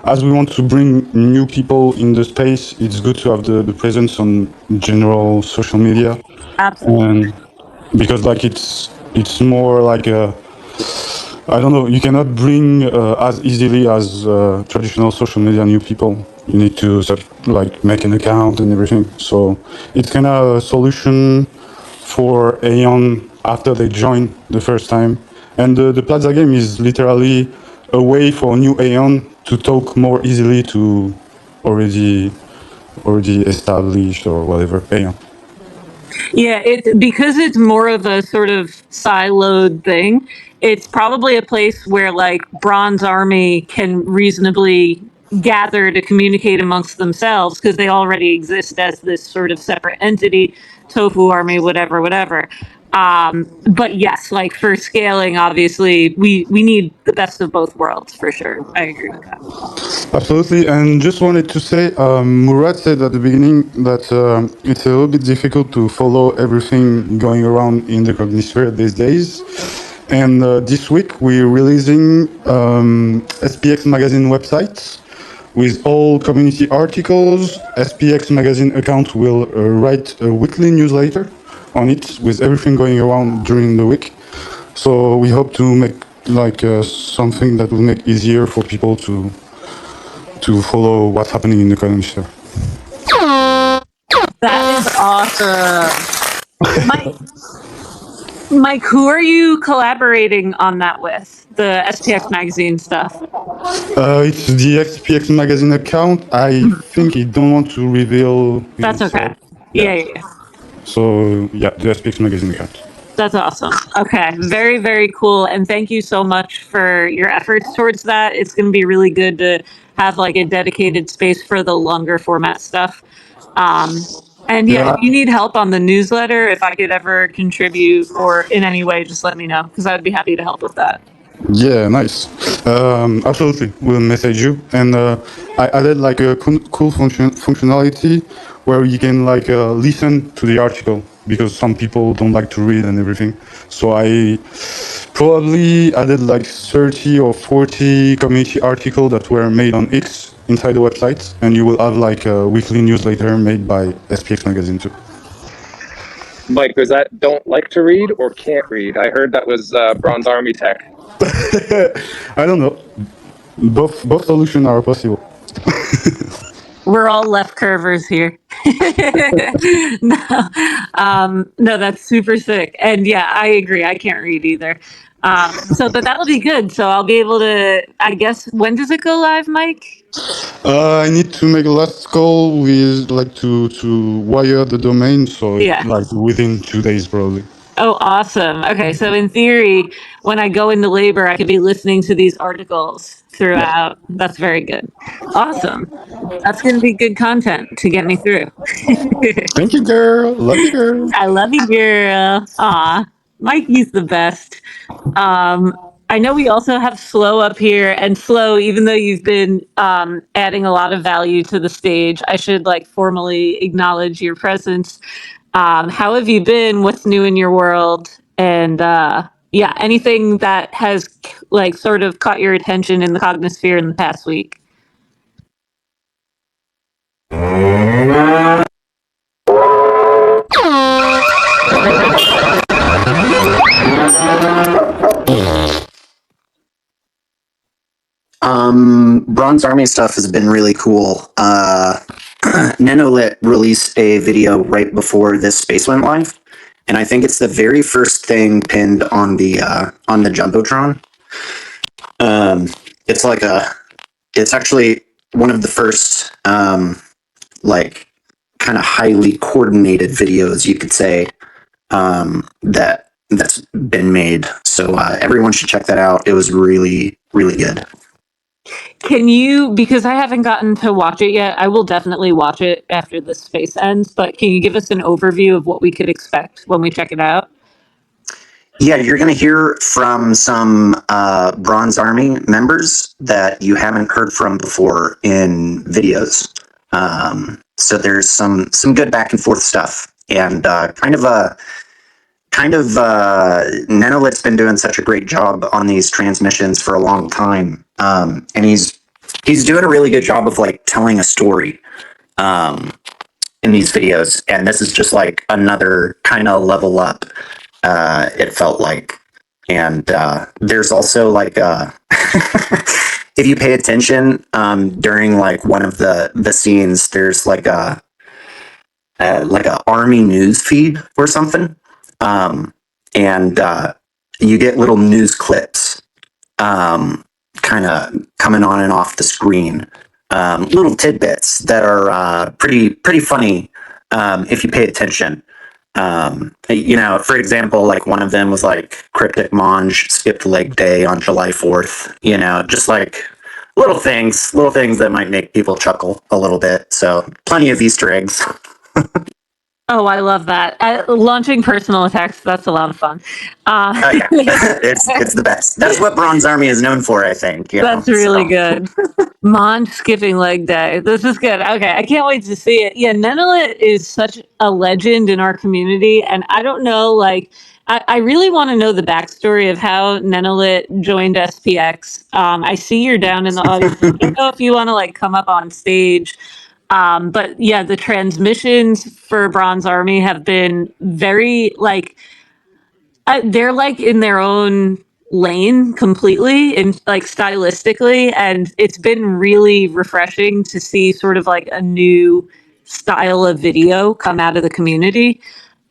As we want to bring new people in the space, it's good to have the presence on general social media, Absolutely. and because like it's more like a, I don't know. You cannot bring as easily as traditional social media new people. You need to like make an account and everything. So it's kind of a solution for Aeon after they join the first time. And the Plaza game is literally a way for new Aeon to talk more easily to already established or whatever Aeon. Yeah, it's because it's more of a sort of siloed thing. It's probably a place where like Bronze Army can reasonably gather to communicate amongst themselves because they already exist as this sort of separate entity, Tofu Army, whatever, whatever. But yes, like for scaling, obviously, we need the best of both worlds for sure. I agree with that. Absolutely, and just wanted to say, Murat said at the beginning that it's a little bit difficult to follow everything going around in the Cognisphere these days. And this week we're releasing SPX Magazine website with all community articles. SPX Magazine account will write a weekly newsletter on it with everything going around during the week. So we hope to make like something that will make easier for people to follow what's happening in the economy sphere. That is awesome. Mike, who are you collaborating on that with? The SPX magazine stuff. It's the XPX magazine account. I think he don't want to reveal That's okay. himself. Yeah, Yeah. yeah, yeah. So yeah, the SPX magazine account. That's awesome. Okay. Very, very cool. And thank you so much for your efforts towards that. It's going to be really good to have like a dedicated space for the longer format stuff. And yeah, Yeah. if you need help on the newsletter, if I could ever contribute or in any way, just let me know because I would be happy to help with that. Yeah, nice. Absolutely, we'll message you. And I added like a cool functionality where you can like listen to the article because some people don't like to read and everything. So I probably added like 30 or 40 community articles that were made on X inside the website, and you will have like a weekly newsletter made by SPX Magazine too. Mike, was that don't like to read or can't read? I heard that was Bronze Army tech. I don't know. Both solutions are possible. We're all left curvers here. No, no, that's super sick. And yeah, I agree. I can't read either. But that'll be good. So I'll be able to, I guess, when does it go live, Mike? I need to make a last call with like to wire the domain, so Yeah. like within 2 days probably. Oh, awesome. Okay, so in theory, when I go into labor, I could be listening to these articles throughout. That's very good. Awesome. That's going to be good content to get me through. Thank you, girl. Love you, girl. I love you, girl. Aw, Mikey's the best. I know we also have Slow up here, and Slow, even though you've been adding a lot of value to the stage, I should like formally acknowledge your presence. How have you been? What's new in your world? And yeah, anything that has like sort of caught your attention in the cognosphere in the past week? Bronze Army stuff has been really cool. Nanolit released a video right before this space went live, and I think it's the very first thing pinned on the Jumbotron. It's like it's actually one of the first like kind of highly coordinated videos, you could say, that's been made. So everyone should check that out. It was really, really good. Can you, because I haven't gotten to watch it yet, I will definitely watch it after the space ends, but can you give us an overview of what we could expect when we check it out? Yeah, you're going to hear from some Bronze Army members that you haven't heard from before in videos. So there's some good back and forth stuff, and Nanolit's been doing such a great job on these transmissions for a long time, and he's doing a really good job of like telling a story in these videos, and this is just like another kind of level up. It felt like, and there's also like if you pay attention during like one of the scenes, there's like a army news feed or something. And you get little news clips kind of coming on and off the screen, little tidbits that are pretty funny if you pay attention. You know, for example, like one of them was like Cryptic Monge skipped leg day on July 4th, you know, just like little things that might make people chuckle a little bit. So plenty of Easter eggs. Oh, I love that. Launching personal attacks, that's a lot of fun. Yeah. it's the best. That's what Bronze Army is known for, I think. That's really good. Monge skipping leg day. This is good. Okay, I can't wait to see it. Yeah, Nenolit is such a legend in our community, and I don't know, like, I really want to know the backstory of how Nenolit joined SPX. I see you're down in the audience. I don't know if you want to, like, come up on stage. But yeah, the transmissions for Bronze Army have been very like they're like in their own lane completely and like stylistically, and it's been really refreshing to see sort of like a new style of video come out of the community.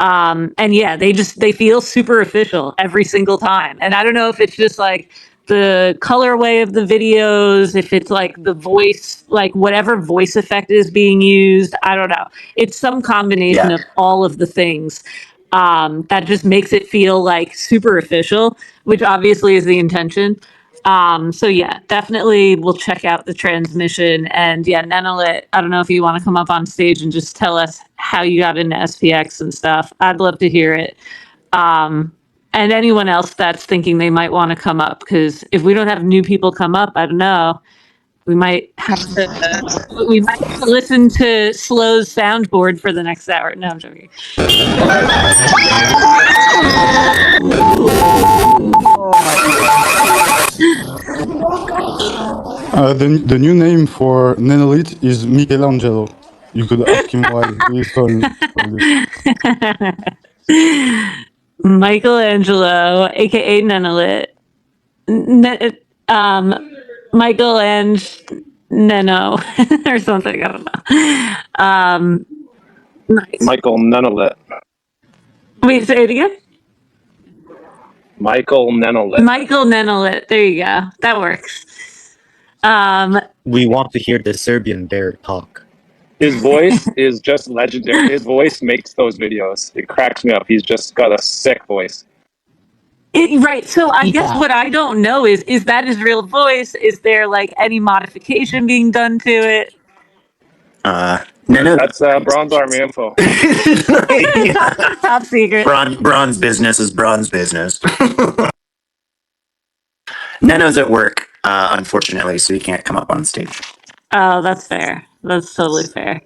And yeah, they feel super official every single time. And I don't know if it's just like the colorway of the videos, if it's like the voice, like whatever voice effect is being used. I don't know. It's some combination of all of the things that just makes it feel like super official, which obviously is the intention. So yeah, definitely we'll check out the transmission. And yeah, Nenolit, I don't know if you want to come up on stage and just tell us how you got into SPX and stuff. I'd love to hear it. And anyone else that's thinking they might want to come up, because if we don't have new people come up, I don't know. We might have to listen to Slow's soundboard for the next hour. No, I'm joking. The new name for Nenolit is Michelangelo. You could ask him why he's calling this. Michelangelo, aka Nenolit. Michael and Neno or something. I don't know. Nice. Michael Nenolit. Wait, say it again. Michael Nenolit. Michael Nenolit. There you go. That works. We want to hear the Serbian bear talk. His voice is just legendary. His voice makes those videos. It cracks me up. He's just got a sick voice. Right. So I guess what I don't know is that his real voice? Is there like any modification being done to it? No, That's Bronze Army info. Top secret. Bronze business is bronze business. Nano's at work, unfortunately, so he can't come up on stage. Oh, that's fair. That's totally fair.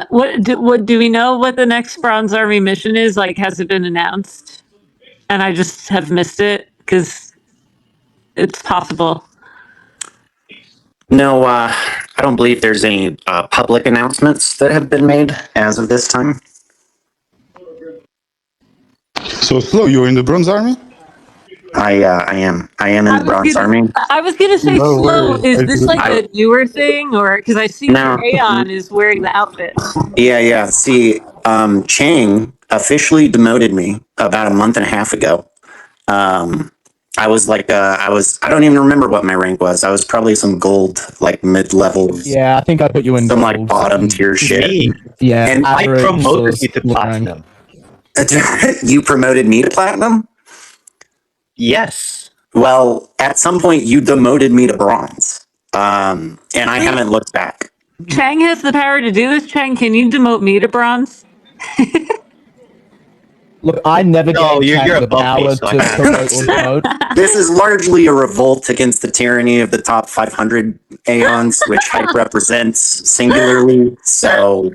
What do we know what the next Bronze Army mission is? Like, has it been announced? And I just have missed it because it's possible. No, I don't believe there's any public announcements that have been made as of this time. So, Flo, you're in the Bronze Army? I am in the Bronze Army. I was gonna say, No Slow, way. is this like a newer thing, or because I see Aeon is wearing the outfit? Yeah. See, Chang officially demoted me about a month and a half ago. I was like, I don't even remember what my rank was. I was probably some gold, like mid-level. Yeah, I think I put you in some like bottom tier shit. Yeah, and I promoted you to platinum. You promoted me to platinum? Yes. Well, at some point you demoted me to bronze. And I haven't looked back. Chang has the power to do this. Chang, can you demote me to bronze? Look, I never gave Chang the power to promote or demote. This is largely a revolt against the tyranny of the top 500 Aeons, which Hype represents singularly. So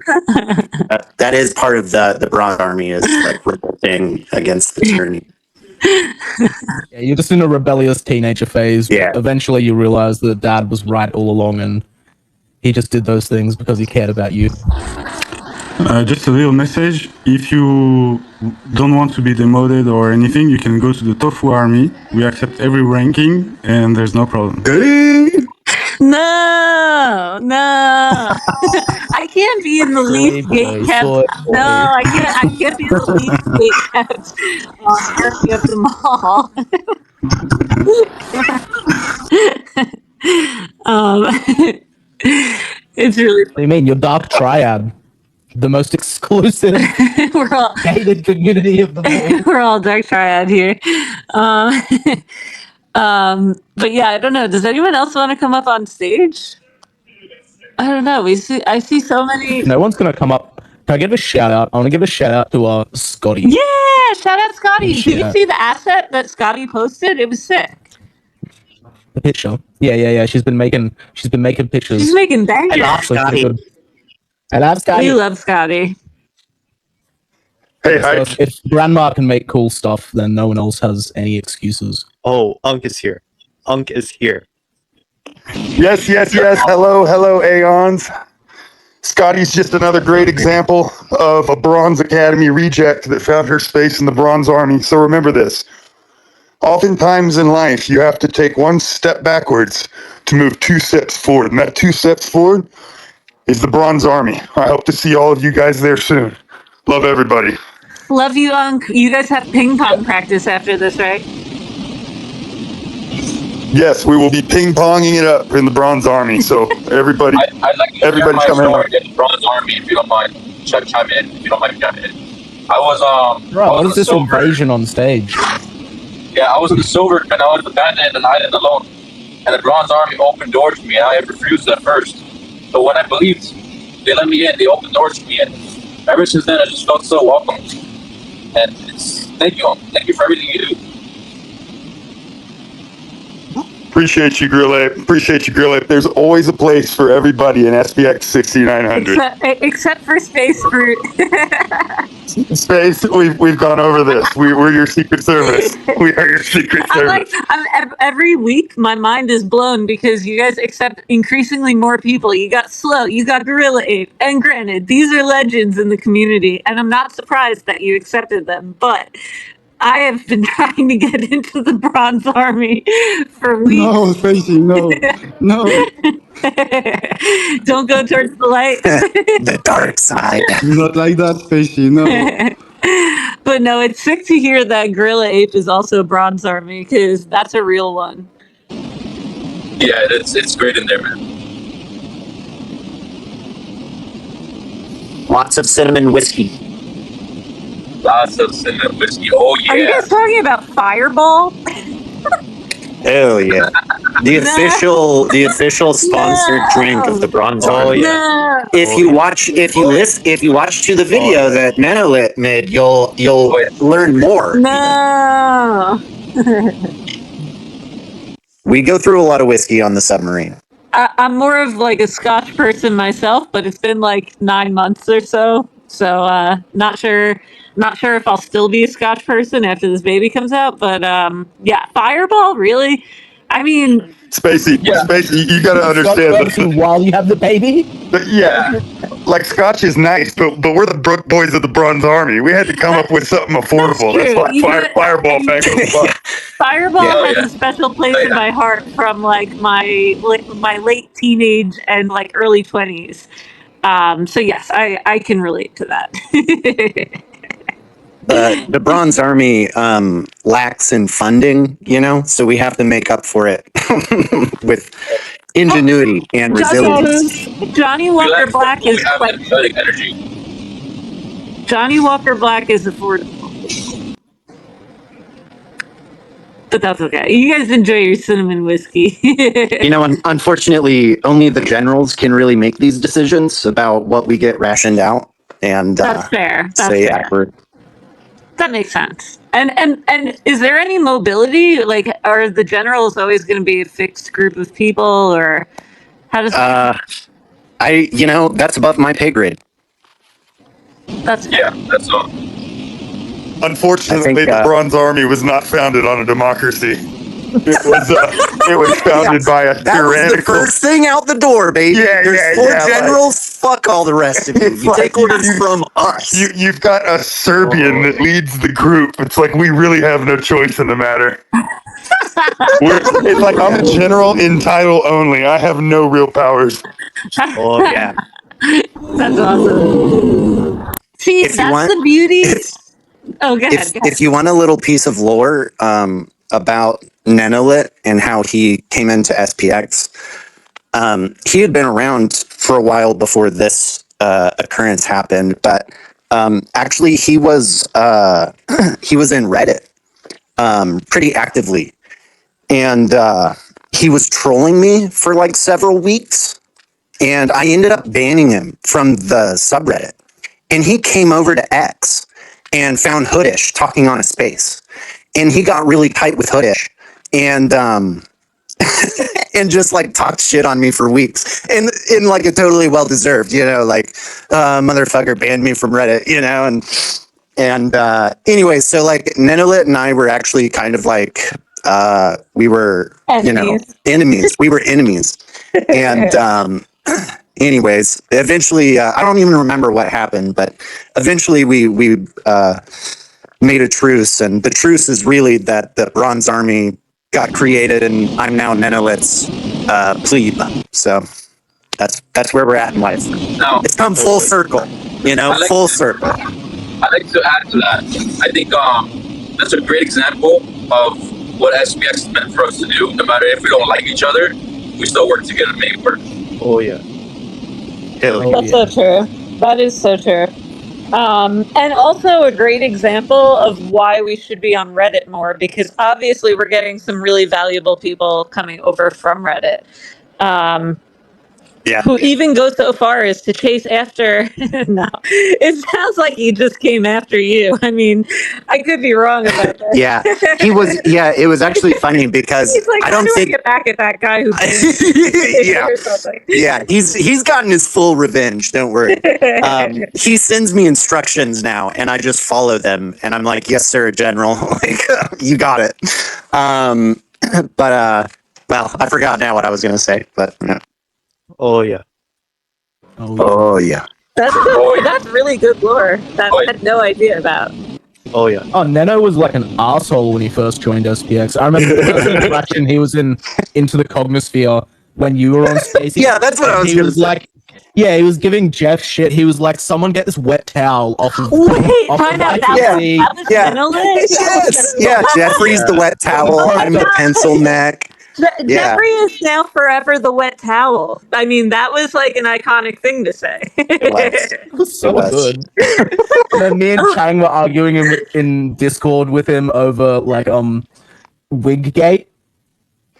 that is part of the Bronze Army, is like revolting against the tyranny. Yeah, you're just in a rebellious teenager phase. Yeah. Eventually you realize that Dad was right all along and he just did those things because he cared about you. Just a little message. If you don't want to be demoted or anything, you can go to the Tofu Army. We accept every ranking and there's no problem. No. I can't be in the least gate kept. No, I can't be in the least gate kept area of the mall. It's really. What do you mean? You're Dark Triad, the most exclusive We're all gated community of the mall. we're all Dark Triad here. But yeah, I don't know. Does anyone else want to come up on stage? I don't know. I see so many. No one's gonna come up. Can I give a shout out? I want to give a shout out to Scotty. Yeah, shout out Scotty. Did you see the asset that Scotty posted? It was sick. The picture. Yeah. She's been making pictures. She's making bangers. I love Scotty. We love Scotty. Hey, so if Grandma can make cool stuff, then no one else has any excuses. Oh, Unk is here. Unk is here. Yes. Hello, Aeons. Scotty's just another great example of a Bronze Academy reject that found her space in the Bronze Army. So remember this. Oftentimes in life, you have to take one step backwards to move 2 steps forward. And that 2 steps forward is the Bronze Army. I hope to see all of you guys there soon. Love everybody. Love you, Unk. You guys have ping pong practice after this, right? Yes, we will be ping-ponging it up in the Bronze Army. So everybody, I'd like to everybody's share my coming story in the Bronze Army, if you don't mind. Chime in, if you don't mind chiming in. I was Bro, what is this invasion on stage? Yeah, I was in the silver and I was abandoned and island alone. And the Bronze Army opened doors for me and I refused at first. But when I believed, they let me in, they opened doors for me, and ever since then I just felt so welcome. And thank you for everything you do. Appreciate you, Grill Ape. There's always a place for everybody in SPX6900. Except for Space Fruit. Space, we've gone over this. We're your secret service. We are your secret service. Every week, my mind is blown because you guys accept increasingly more people. You got Slow, you got Gorilla Ape, and granted, these are legends in the community, and I'm not surprised that you accepted them, but I have been trying to get into the Bronze Army for weeks. No, Spacey, no. Don't go towards the light. The dark side. Not like that, Spacey, no. But no, it's sick to hear that Gorilla Ape is also Bronze Army, because that's a real one. Yeah, it's great in there, man. Lots of cinnamon whiskey. Lots of cinnamon whiskey. Oh Are you yeah. guys talking about Fireball? Hell yeah. The official sponsored drink of the Bronze Army. No. If you watch to the video that Nanolit made, you'll learn more. No. We go through a lot of whiskey on the submarine. I'm more of like a Scotch person myself, but it's been like 9 months or so. So not sure if I'll still be a Scotch person after this baby comes out. But yeah, Fireball, really? I mean, Spacey, you got to understand. While you have the baby? Yeah. Like Scotch is nice, but we're the Brook Boys of the Bronze Army. We had to come up with something affordable. That's why Fireball thanks us. Fireball has a special place in my heart from like my late teenage and like early 20s. So yes, I can relate to that. The Bronze Army lacks in funding, so we have to make up for it with ingenuity and resilience. Johnny Walker Black is like energy. Johnny Walker Black is affordable. But that's okay. You guys enjoy your cinnamon whiskey. Unfortunately, only the generals can really make these decisions about what we get rationed out. And that's fair. That's fair. That makes sense. And is there any mobility? Like, are the generals always going to be a fixed group of people, or how does? That's above my pay grade. That's fair. That's all. Unfortunately, the Bronze Army was not founded on a democracy. It was founded by a tyrannical. That was the first thing out the door, baby. There's 4 generals. Fuck all the rest of you. You take orders from us. You've got a Serbian that leads the group. It's like we really have no choice in the matter. It's like I'm a general in title only. I have no real powers. Oh yeah, that's awesome. See, that's the beauty. Oh, go ahead. If you want a little piece of lore about Nanolit and how he came into SPX, he had been around for a while before this occurrence happened, but actually he was in Reddit pretty actively, and he was trolling me for like several weeks, and I ended up banning him from the subreddit, and he came over to X and found Hoodish talking on a space, and he got really tight with Hoodish, and and just like talked shit on me for weeks, and in like a totally well deserved, motherfucker banned me from Reddit, and anyway, so like Nanolit and I were actually kind of like we were enemies. We were enemies, and anyways, eventually, I don't even remember what happened, but eventually we made a truce, and the truce is really that the Bronze Army got created, and I'm now Nanolit's plebe. So that's where we're at in life. Now, it's come full circle, full circle. I'd like to add to that. I think that's a great example of what SPX is meant for us to do. No matter if we don't like each other, we still work together to make it work. Oh yeah. That's so true. That is so true. And also a great example of why we should be on Reddit more, because obviously we're getting some really valuable people coming over from Reddit. Who even go so far as to chase after. No, it sounds like he just came after you. I mean, I could be wrong about that. Yeah, he was. Yeah, it was actually funny because he's like, I don't think get back at that guy who. Or something. Yeah, he's gotten his full revenge. Don't worry. He sends me instructions now, and I just follow them, and I'm like, "Yes, sir, General. Like, you got it." But well, I forgot now what I was gonna say, but. Oh yeah. Oh yeah. That's really good lore that I had no idea about. Oh yeah. Oh, Neno was like an asshole when he first joined SPX. I remember the first interaction he was into the Cognosphere when you were on Stacey. Yeah, that's what I was gonna say. Like, yeah, he was giving Jeff shit. He was like, "Someone get this wet towel off of." Wait, find out that was Yes, yeah. Jeffrey's the wet towel. I'm the pencil neck. Jeffrey is now forever the wet towel. I mean, that was like an iconic thing to say. It was so It was. good. And then me and Chang were arguing in Discord with him over like Wiggate.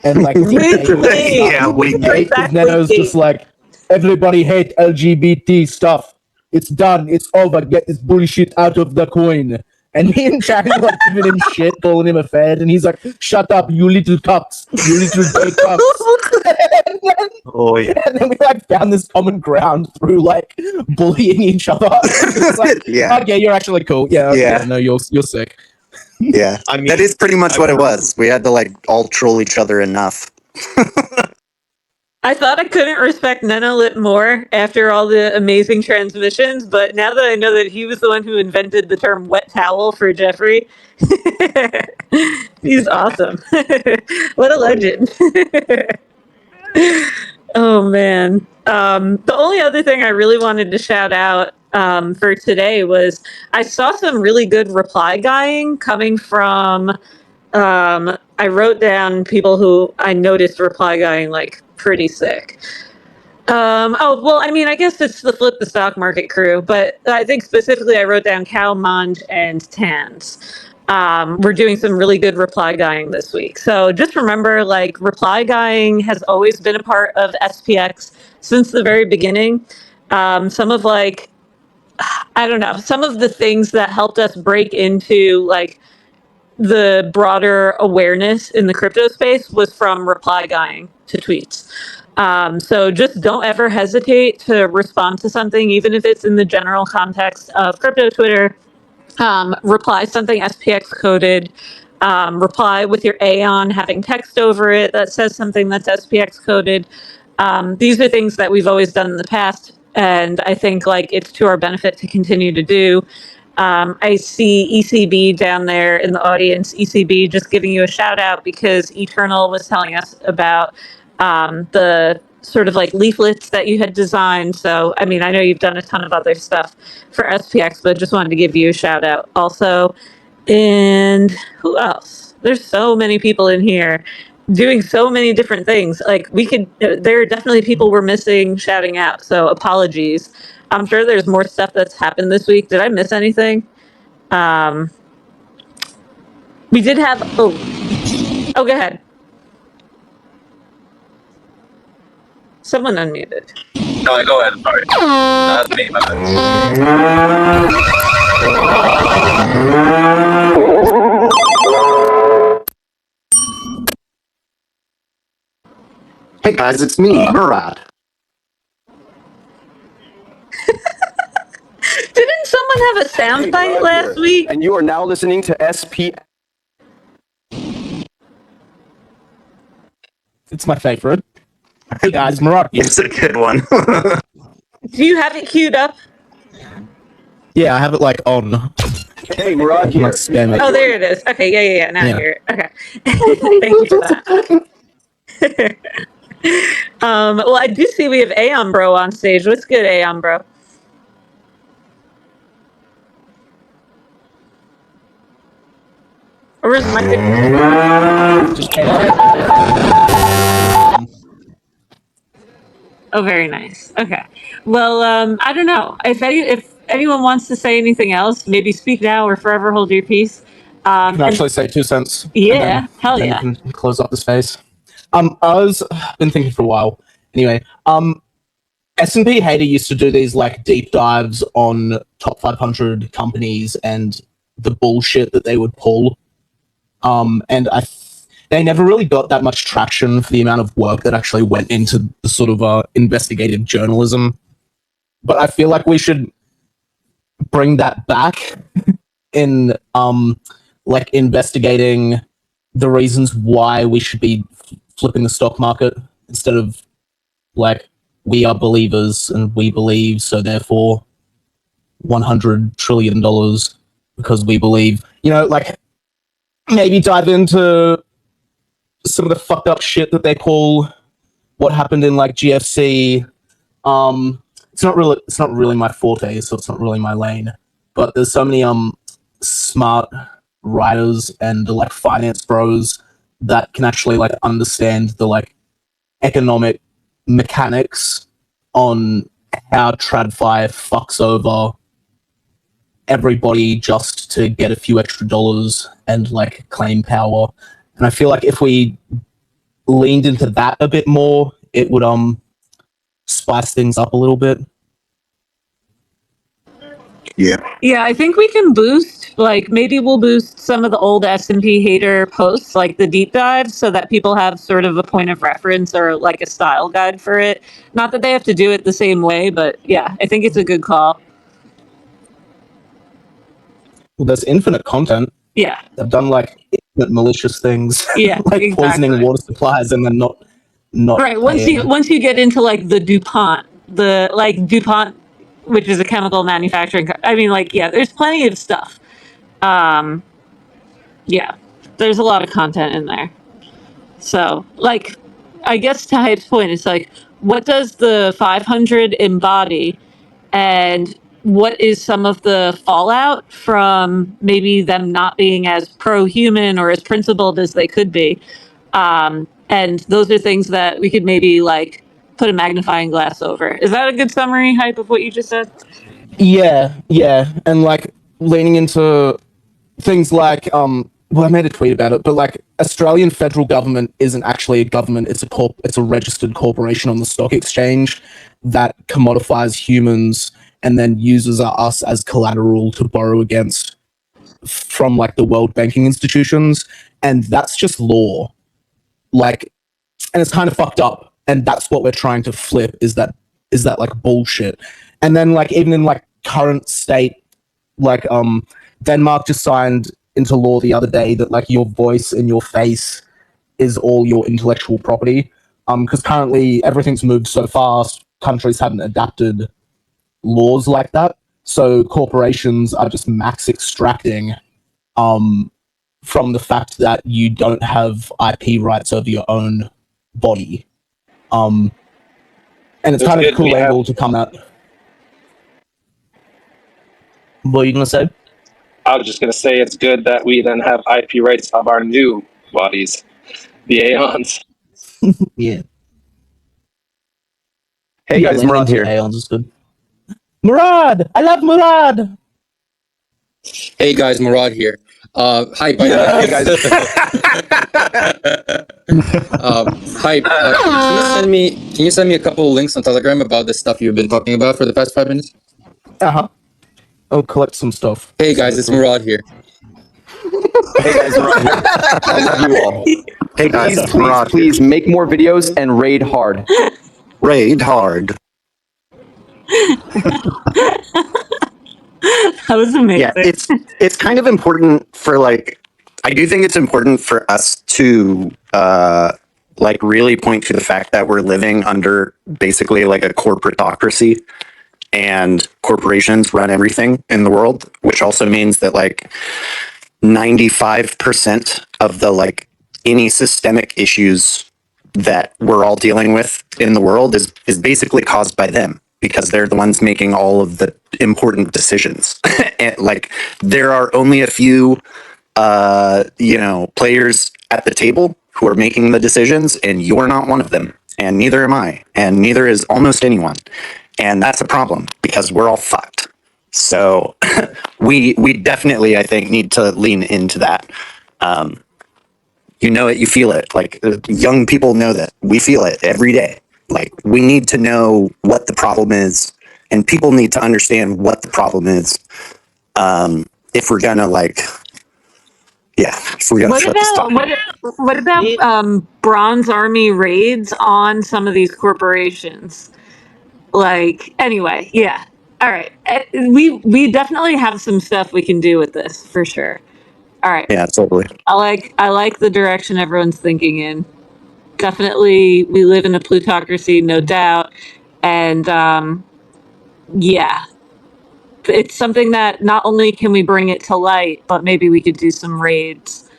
And like Wiggate. Yeah, Wiggate. And then it was just like, everybody hate LGBT stuff. It's done. It's over. Get this bullshit out of the coin. And me and Chang were like giving him shit, calling him a fed, and he's like, "Shut up, you little cocks, you little gay cocks." Oh yeah. And then we like found this common ground through like bullying each other. It's like, Yeah. "Oh, yeah, you're actually cool. Yeah, okay, Yeah. no, you're sick." Yeah. I mean, That is pretty much what it was. We had to like all troll each other enough. I thought I couldn't respect Nenolit more after all the amazing transmissions, but now that I know that he was the one who invented the term wet towel for Jeffrey, he's awesome. What a legend. Oh, man. The only other thing I really wanted to shout out for today was I saw some really good reply guying coming from I wrote down people who I noticed reply guying like pretty sick. Oh, well, I mean, I guess it's the Flip the Stock Market crew, but I think specifically I wrote down Cal, Monge, and Tans. We're doing some really good reply guying this week. So just remember, like, reply guying has always been a part of SPX since the very beginning. Some of, like, I don't know, some of the things that helped us break into, like, the broader awareness in the crypto space was from reply guying to tweets. So just don't ever hesitate to respond to something, even if it's in the general context of crypto Twitter. Reply something SPX coded. Reply with your Aeon having text over it that says something that's SPX coded. These are things that we've always done in the past, and I think like it's to our benefit to continue to do. I see ECB down there in the audience. ECB, just giving you a shout out because Eternal was telling us about the sort of like leaflets that you had designed. So, I mean, I know you've done a ton of other stuff for SPX, but just wanted to give you a shout out also. And who else? There's so many people in here doing so many different things. Like we could, there are definitely people we're missing shouting out. So apologies. I'm sure there's more stuff that's happened this week. Did I miss anything? We did have, oh, go ahead. Someone unmuted. No, go ahead. Sorry. That's me. My bad. Hey guys, it's me, Murad. Didn't someone have a sound bite last week? And you are now listening to SP. It's my favorite. Hey guys, Murad. It's a good one. Do you have it queued up? Yeah, I have it like on. Hey, Murad here. Oh, there it is. Okay, yeah. Now Yeah. here. Okay. Thank you for that. Well, I do see we have Aeon Bro on stage. What's good, Aeon Bro? Where's my? Oh, very nice. Okay. Well, I don't know if anyone wants to say anything else. Maybe speak now or forever hold your peace. I can actually say 2 cents. Yeah, hell then yeah. you can close up the space. I've been thinking for a while. Anyway, S&P Hater used to do these like deep dives on top 500 companies and the bullshit that they would pull. And they never really got that much traction for the amount of work that actually went into the sort of investigative journalism. But I feel like we should bring that back in like investigating the reasons why we should be flipping the stock market instead of like we are believers and we believe, so therefore $100 trillion because we believe, you know, like maybe dive into some of the fucked up shit that they call what happened in like GFC. It's not really my forte, so it's not really my lane, but there's so many smart writers and like finance bros that can actually like understand the like economic mechanics on how TradFi fucks over everybody just to get a few extra dollars and like claim power. And I feel like if we leaned into that a bit more, it would spice things up a little bit. Yeah, I think we can boost, like, maybe we'll boost some of the old S&P hater posts, like the deep dives, so that people have sort of a point of reference or like a style guide for it. Not that they have to do it the same way, but yeah, I think it's a good call. Well, there's infinite content. Yeah. They've done like infinite malicious things, Yeah, like poisoning water supplies and then not right. Once you get into like the DuPont, which is a chemical manufacturing. I mean, like, yeah, there's plenty of stuff. Yeah, there's a lot of content in there. So, like, I guess to Hype's point, it's like, what does the 500 embody, and what is some of the fallout from maybe them not being as pro-human or as principled as they could be? And those are things that we could maybe like put a magnifying glass over. Is that a good summary, Hype, of what you just said? Yeah, and like leaning into things like well, I made a tweet about it, but like Australian federal government isn't actually a government; it's a registered corporation on the stock exchange that commodifies humans and then uses us as collateral to borrow against from like the world banking institutions, and that's just law. Like, and it's kind of fucked up, and that's what we're trying to flip. Is that like bullshit? And then like even in like current state, like Denmark just signed into law the other day that like your voice and your face is all your intellectual property. Because currently everything's moved so fast, countries haven't adapted laws like that. So corporations are just max extracting from the fact that you don't have IP rights over your own body. And it's kind of a cool angle to come out. What are you gonna say? I was just going to say it's good that we then have IP rights of our new bodies, the Aeons. Yeah. Hey guys, Murad here. Aeons is good. Murad! I love Murad! Hey guys, Murad here. Hi, by the way. Hey guys. Hi. Can you send me a couple of links on Telegram about the stuff you've been talking about for the past 5 minutes? Uh-huh. I'll collect some stuff. Hey guys, it's Murad here. Hey guys, Murad here. I love you all. Hey guys, Please make more videos and raid hard. Raid hard. That was amazing. Yeah, it's kind of important for like, I do think it's important for us to like really point to the fact that we're living under basically like a corporatocracy, and corporations run everything in the world, which also means that like 95% of the like any systemic issues that we're all dealing with in the world is basically caused by them, because they're the ones making all of the important decisions. And like there are only a few players at the table who are making the decisions, and you're not one of them, and neither am I, and neither is almost anyone. And that's a problem because we're all fucked. So we definitely, I think, need to lean into that. You know it, you feel it. Like young people know that. We feel it every day. Like we need to know what the problem is, and people need to understand what the problem is. If we're gonna like, if we're gonna shut this down. What about Bronze Army raids on some of these corporations? Like, anyway, yeah. All right. We definitely have some stuff we can do with this for sure. All right. Yeah, totally. I like the direction everyone's thinking in. Definitely, we live in a plutocracy, no doubt. And yeah, it's something that not only can we bring it to light, but maybe we could do some raids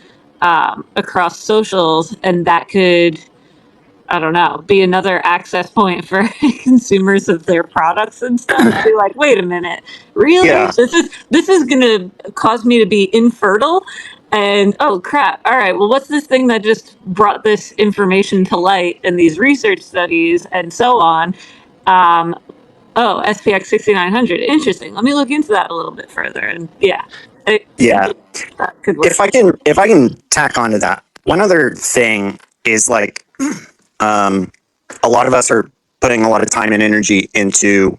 across socials, and that could, I don't know, be another access point for consumers of their products and stuff. Be like, wait a minute, really? Yeah. This is gonna cause me to be infertile, And oh crap! All right, well, what's this thing that just brought this information to light and these research studies and so on? Oh, SPX6900. Interesting. Let me look into that a little bit further. And yeah, Yeah. that could work. If I can tack onto that, one other thing is like, a lot of us are putting a lot of time and energy into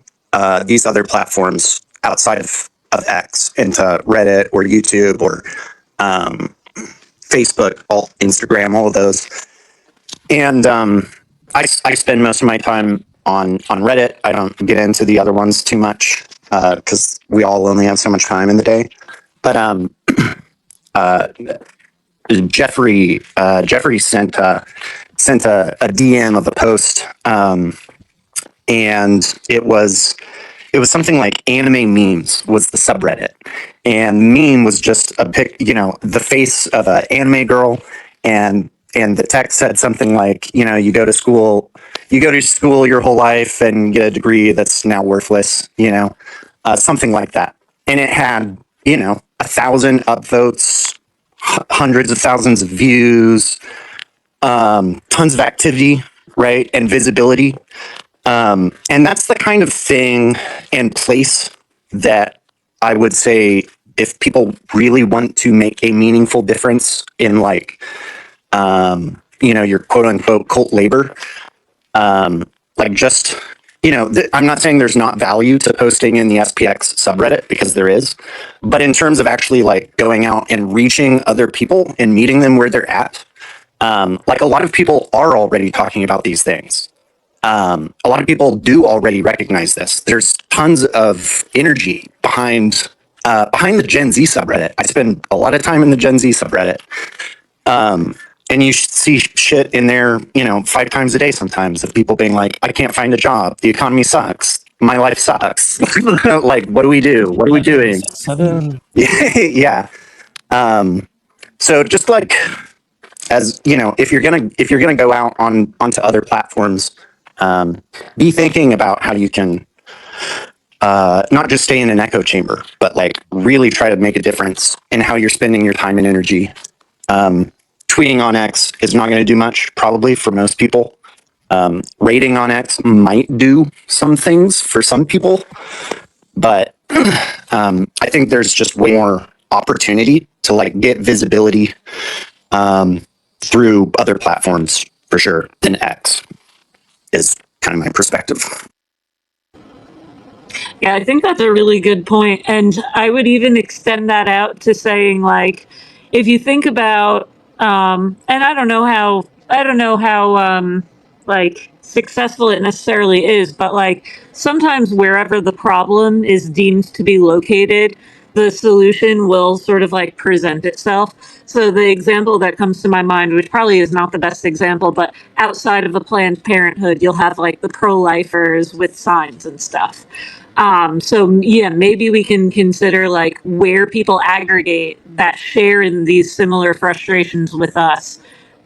these other platforms outside of X, into Reddit or YouTube or Facebook, Instagram, all of those. And I spend most of my time on Reddit. I don't get into the other ones too much because we all only have so much time in the day. But Jeffrey sent a DM of a post, and it was something like anime memes was the subreddit, and meme was just a the face of an anime girl, and the text said something like, you go to school your whole life and get a degree that's now worthless, something like that, and it had 1,000 upvotes, hundreds of thousands of views, tons of activity, right, and visibility. And that's the kind of thing and place that I would say, if people really want to make a meaningful difference in your quote unquote cult labor, I'm not saying there's not value to posting in the SPX subreddit, because there is, but in terms of actually going out and reaching other people and meeting them where they're at, a lot of people are already talking about these things. A lot of people do already recognize this. There's tons of energy behind the Gen Z subreddit. I spend a lot of time in the Gen Z subreddit. And you see shit in there, 5 times a day sometimes, of people being like, I can't find a job. The economy sucks. My life sucks. Like, what do we do? What are we doing? Yeah. So just as if you're gonna go out onto other platforms, be thinking about how you can not just stay in an echo chamber, but really try to make a difference in how you're spending your time and energy. Tweeting on X is not going to do much, probably, for most people. Rating on X might do some things for some people, but I think there's just way more opportunity to get visibility through other platforms, for sure, than X, is kind of my perspective. Yeah, I think that's a really good point. And I would even extend that out to saying, if you think about, and I don't know how, successful it necessarily is, but sometimes wherever the problem is deemed to be located, the solution will sort of present itself. So the example that comes to my mind, which probably is not the best example, but outside of a Planned Parenthood, you'll have the pro-lifers with signs and stuff. So yeah, maybe we can consider where people aggregate that share in these similar frustrations with us.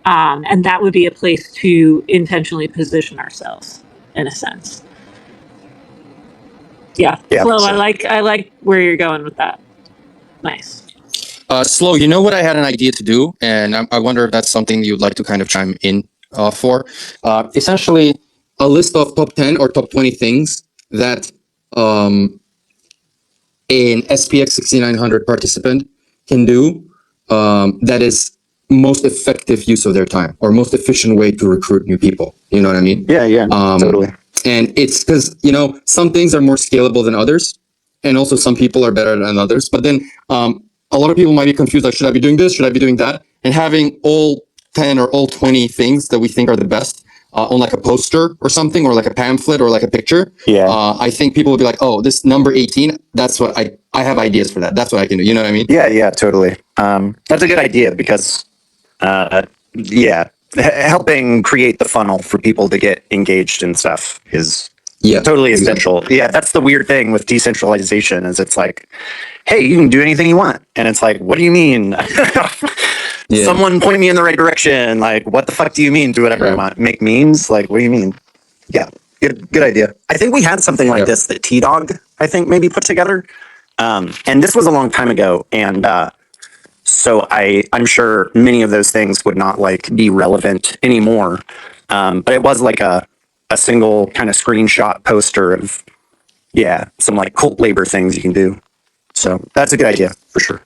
And that would be a place to intentionally position ourselves, in a sense. Yeah. Flo, I like where you're going with that. Nice. Slow, you know what I had an idea to do, and I wonder if that's something you'd like to kind of chime in for. Essentially, a list of top 10 or top 20 things that an SPX6900 participant can do that is most effective use of their time, or most efficient way to recruit new people. You know what I mean? Yeah, totally. And it's because, some things are more scalable than others, and also some people are better than others. But then a lot of people might be confused, should I be doing this? Should I be doing that? And having all 10 or all 20 things that we think are the best on a poster or something, or a pamphlet or a picture. Yeah. I think people will be like, oh, this number 18, that's what I have ideas for that. That's what I can do. You know what I mean? Yeah, totally. That's a good idea because, helping create the funnel for people to get engaged and stuff is totally essential. Exactly. Yeah, that's the weird thing with decentralization is it's hey, you can do anything you want. And it's what do you mean? Someone point me in the right direction. What the fuck do you mean? Do whatever I want. Make memes? What do you mean? Yeah, good idea. I think we had something like this that T-Dog, I think, maybe put together. And this was a long time ago. And So I'm sure many of those things would not like be relevant anymore. But it was like a single kind of screenshot poster of, yeah, some like cult labor things you can do. So that's a good idea for sure.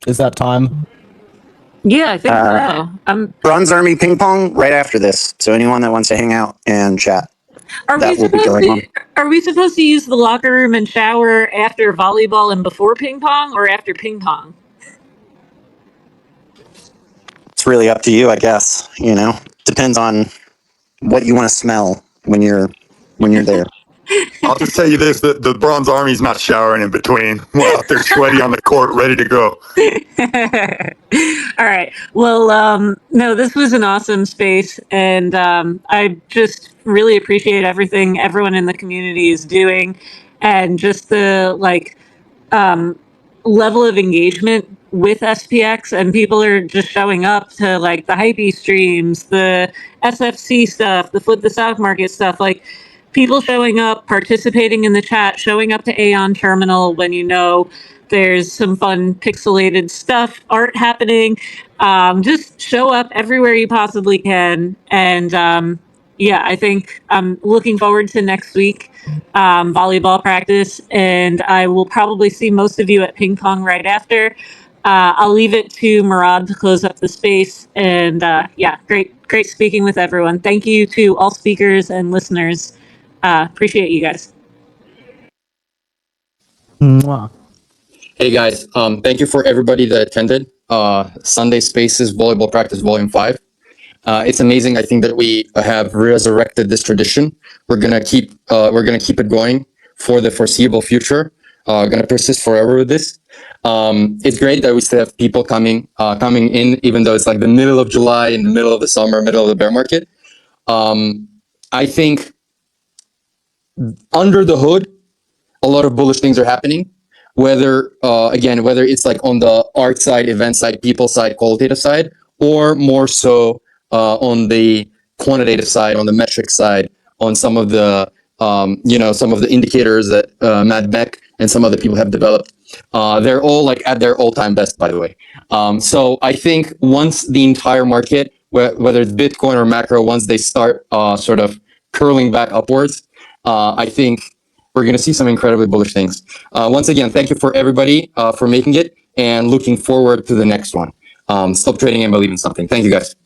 Is that time? Yeah, I think so. Bronze Army ping pong right after this. So anyone that wants to hang out and chat, that will be going on. Are we supposed to use the locker room and shower after volleyball and before ping pong, or after ping pong? It's really up to you, I guess. You know, depends on what you want to smell when you're there. I'll just tell you this, the Bronze Army's not showering in between. We're out there sweaty on the court, ready to go. All right. Well, no, this was an awesome space, and I just really appreciate everything everyone in the community is doing, and just the level of engagement with SPX, and people are just showing up to like the hypey streams, the SFC stuff, the flip the stock market stuff, like people showing up, participating in the chat, showing up to Aeon Terminal when you know there's some fun pixelated stuff, art happening. Just show up everywhere you possibly can. And yeah, I think I'm looking forward to next week, volleyball practice, and I will probably see most of you at ping pong right after. I'll leave it to Murad to close up the space. And yeah, great speaking with everyone. Thank you to all speakers and listeners. Appreciate you guys. Mwah. Hey guys, thank you for everybody that attended Sunday Spaces Volleyball Practice Volume 5. It's amazing. I think that we have resurrected this tradition. We're gonna keep it going for the foreseeable future. Gonna persist forever with this. It's great that we still have people coming in, even though it's like the middle of July, in the middle of the summer, middle of the bear market. I think under the hood, a lot of bullish things are happening. Whether it's like on the art side, event side, people side, qualitative side, or more so on the quantitative side, on the metric side, on some of the some of the indicators that Matt Beck and some other people have developed. They're all like at their all-time best, by the way. So I think once the entire market, whether it's Bitcoin or macro, once they start sort of curling back upwards, I think we're going to see some incredibly bullish things. Once again, thank you for everybody for making it, and looking forward to the next one. Stop trading and believe in something. Thank you, guys.